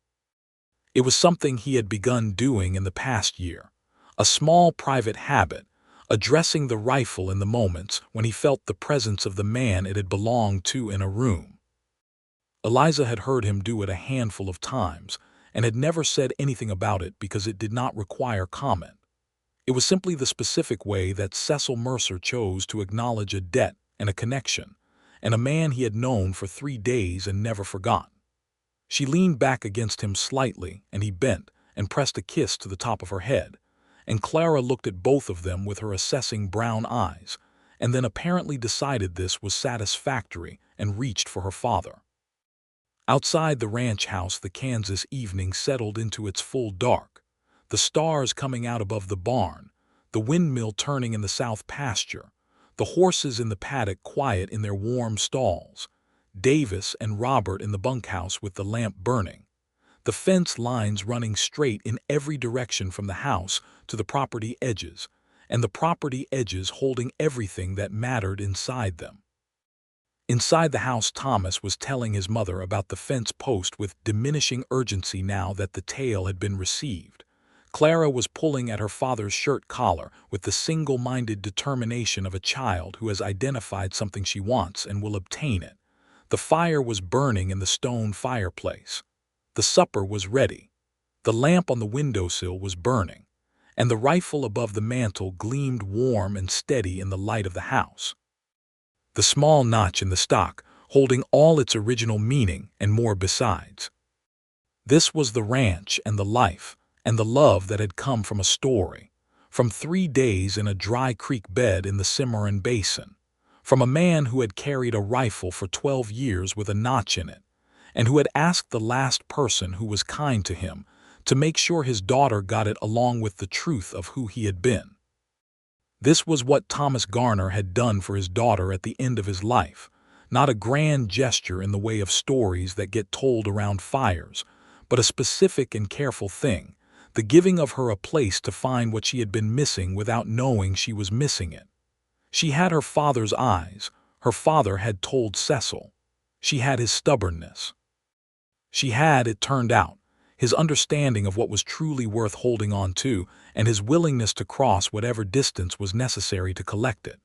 It was something he had begun doing in the past year, a small private habit, addressing the rifle in the moments when he felt the presence of the man it had belonged to in a room. Eliza had heard him do it a handful of times and had never said anything about it because it did not require comment. It was simply the specific way that Cecil Mercer chose to acknowledge a debt and a connection, and a man he had known for 3 days and never forgot. She leaned back against him slightly, and he bent and pressed a kiss to the top of her head, and Clara looked at both of them with her assessing brown eyes, and then apparently decided this was satisfactory and reached for her father. Outside the ranch house, the Kansas evening settled into its full dark, the stars coming out above the barn, the windmill turning in the south pasture, the horses in the paddock quiet in their warm stalls, Davis and Robert in the bunkhouse with the lamp burning, the fence lines running straight in every direction from the house to the property edges, and the property edges holding everything that mattered inside them. Inside the house, Thomas was telling his mother about the fence post with diminishing urgency now that the tale had been received. Clara was pulling at her father's shirt collar with the single-minded determination of a child who has identified something she wants and will obtain it. The fire was burning in the stone fireplace. The supper was ready. The lamp on the windowsill was burning, and the rifle above the mantel gleamed warm and steady in the light of the house. The small notch in the stock, holding all its original meaning and more besides. This was the ranch and the life and the love that had come from a story, from 3 days in a dry creek bed in the Cimarron Basin, from a man who had carried a rifle for 12 years with a notch in it, and who had asked the last person who was kind to him to make sure his daughter got it along with the truth of who he had been. This was what Thomas Garner had done for his daughter at the end of his life, not a grand gesture in the way of stories that get told around fires, but a specific and careful thing, the giving of her a place to find what she had been missing without knowing she was missing it. She had her father's eyes. Her father had told Cecil. She had his stubbornness. She had, it turned out, his understanding of what was truly worth holding on to and his willingness to cross whatever distance was necessary to collect it.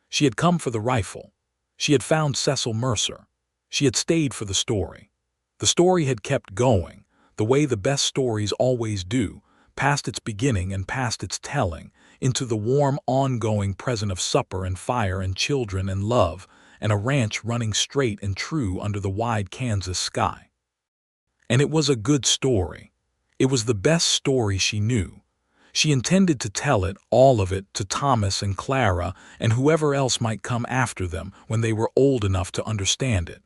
She had come for the rifle. She had found Cecil Mercer. She had stayed for the story. The story had kept going, the way the best stories always do, past its beginning and past its telling, into the warm, ongoing present of supper and fire and children and love and a ranch running straight and true under the wide Kansas sky. And it was a good story. It was the best story she knew. She intended to tell it, all of it, to Thomas and Clara and whoever else might come after them when they were old enough to understand it.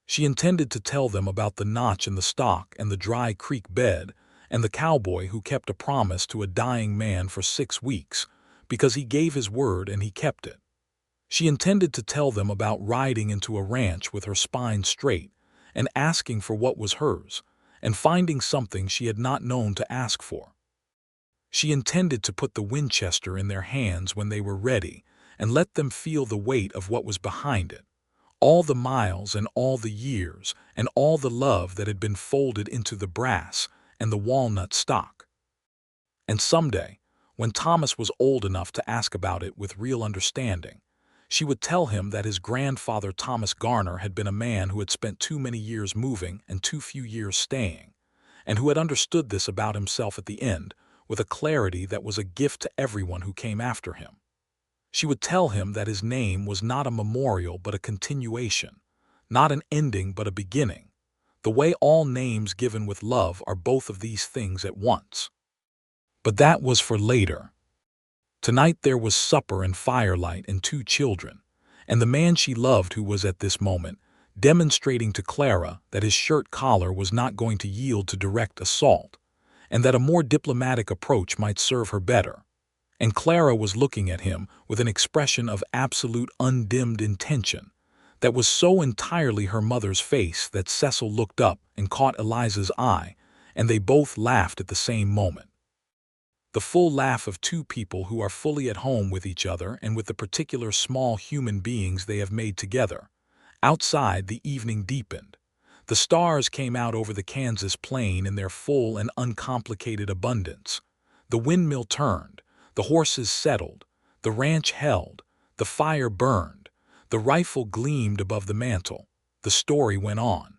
She intended to tell them about the notch in the stock and the dry creek bed and the cowboy who kept a promise to a dying man for 6 weeks because he gave his word and he kept it. She intended to tell them about riding into a ranch with her spine straight and asking for what was hers and finding something she had not known to ask for. She intended to put the Winchester in their hands when they were ready and let them feel the weight of what was behind it, all the miles and all the years and all the love that had been folded into the brass and the walnut stock. And someday, when Thomas was old enough to ask about it with real understanding, She would tell him that his grandfather Thomas Garner had been a man who had spent too many years moving and too few years staying, and who had understood this about himself at the end, with a clarity that was a gift to everyone who came after him. She would tell him that his name was not a memorial but a continuation, not an ending but a beginning, the way all names given with love are both of these things at once. But that was for later. Tonight there was supper and firelight and 2 children, and the man she loved who was at this moment demonstrating to Clara that his shirt collar was not going to yield to direct assault, and that a more diplomatic approach might serve her better. And Clara was looking at him with an expression of absolute undimmed intention that was so entirely her mother's face that Cecil looked up and caught Eliza's eye, and they both laughed at the same moment. The full laugh of 2 people who are fully at home with each other and with the particular small human beings they have made together. Outside, the evening deepened. The stars came out over the Kansas plain in their full and uncomplicated abundance. The windmill turned, the horses settled, the ranch held, the fire burned, the rifle gleamed above the mantel. The story went on.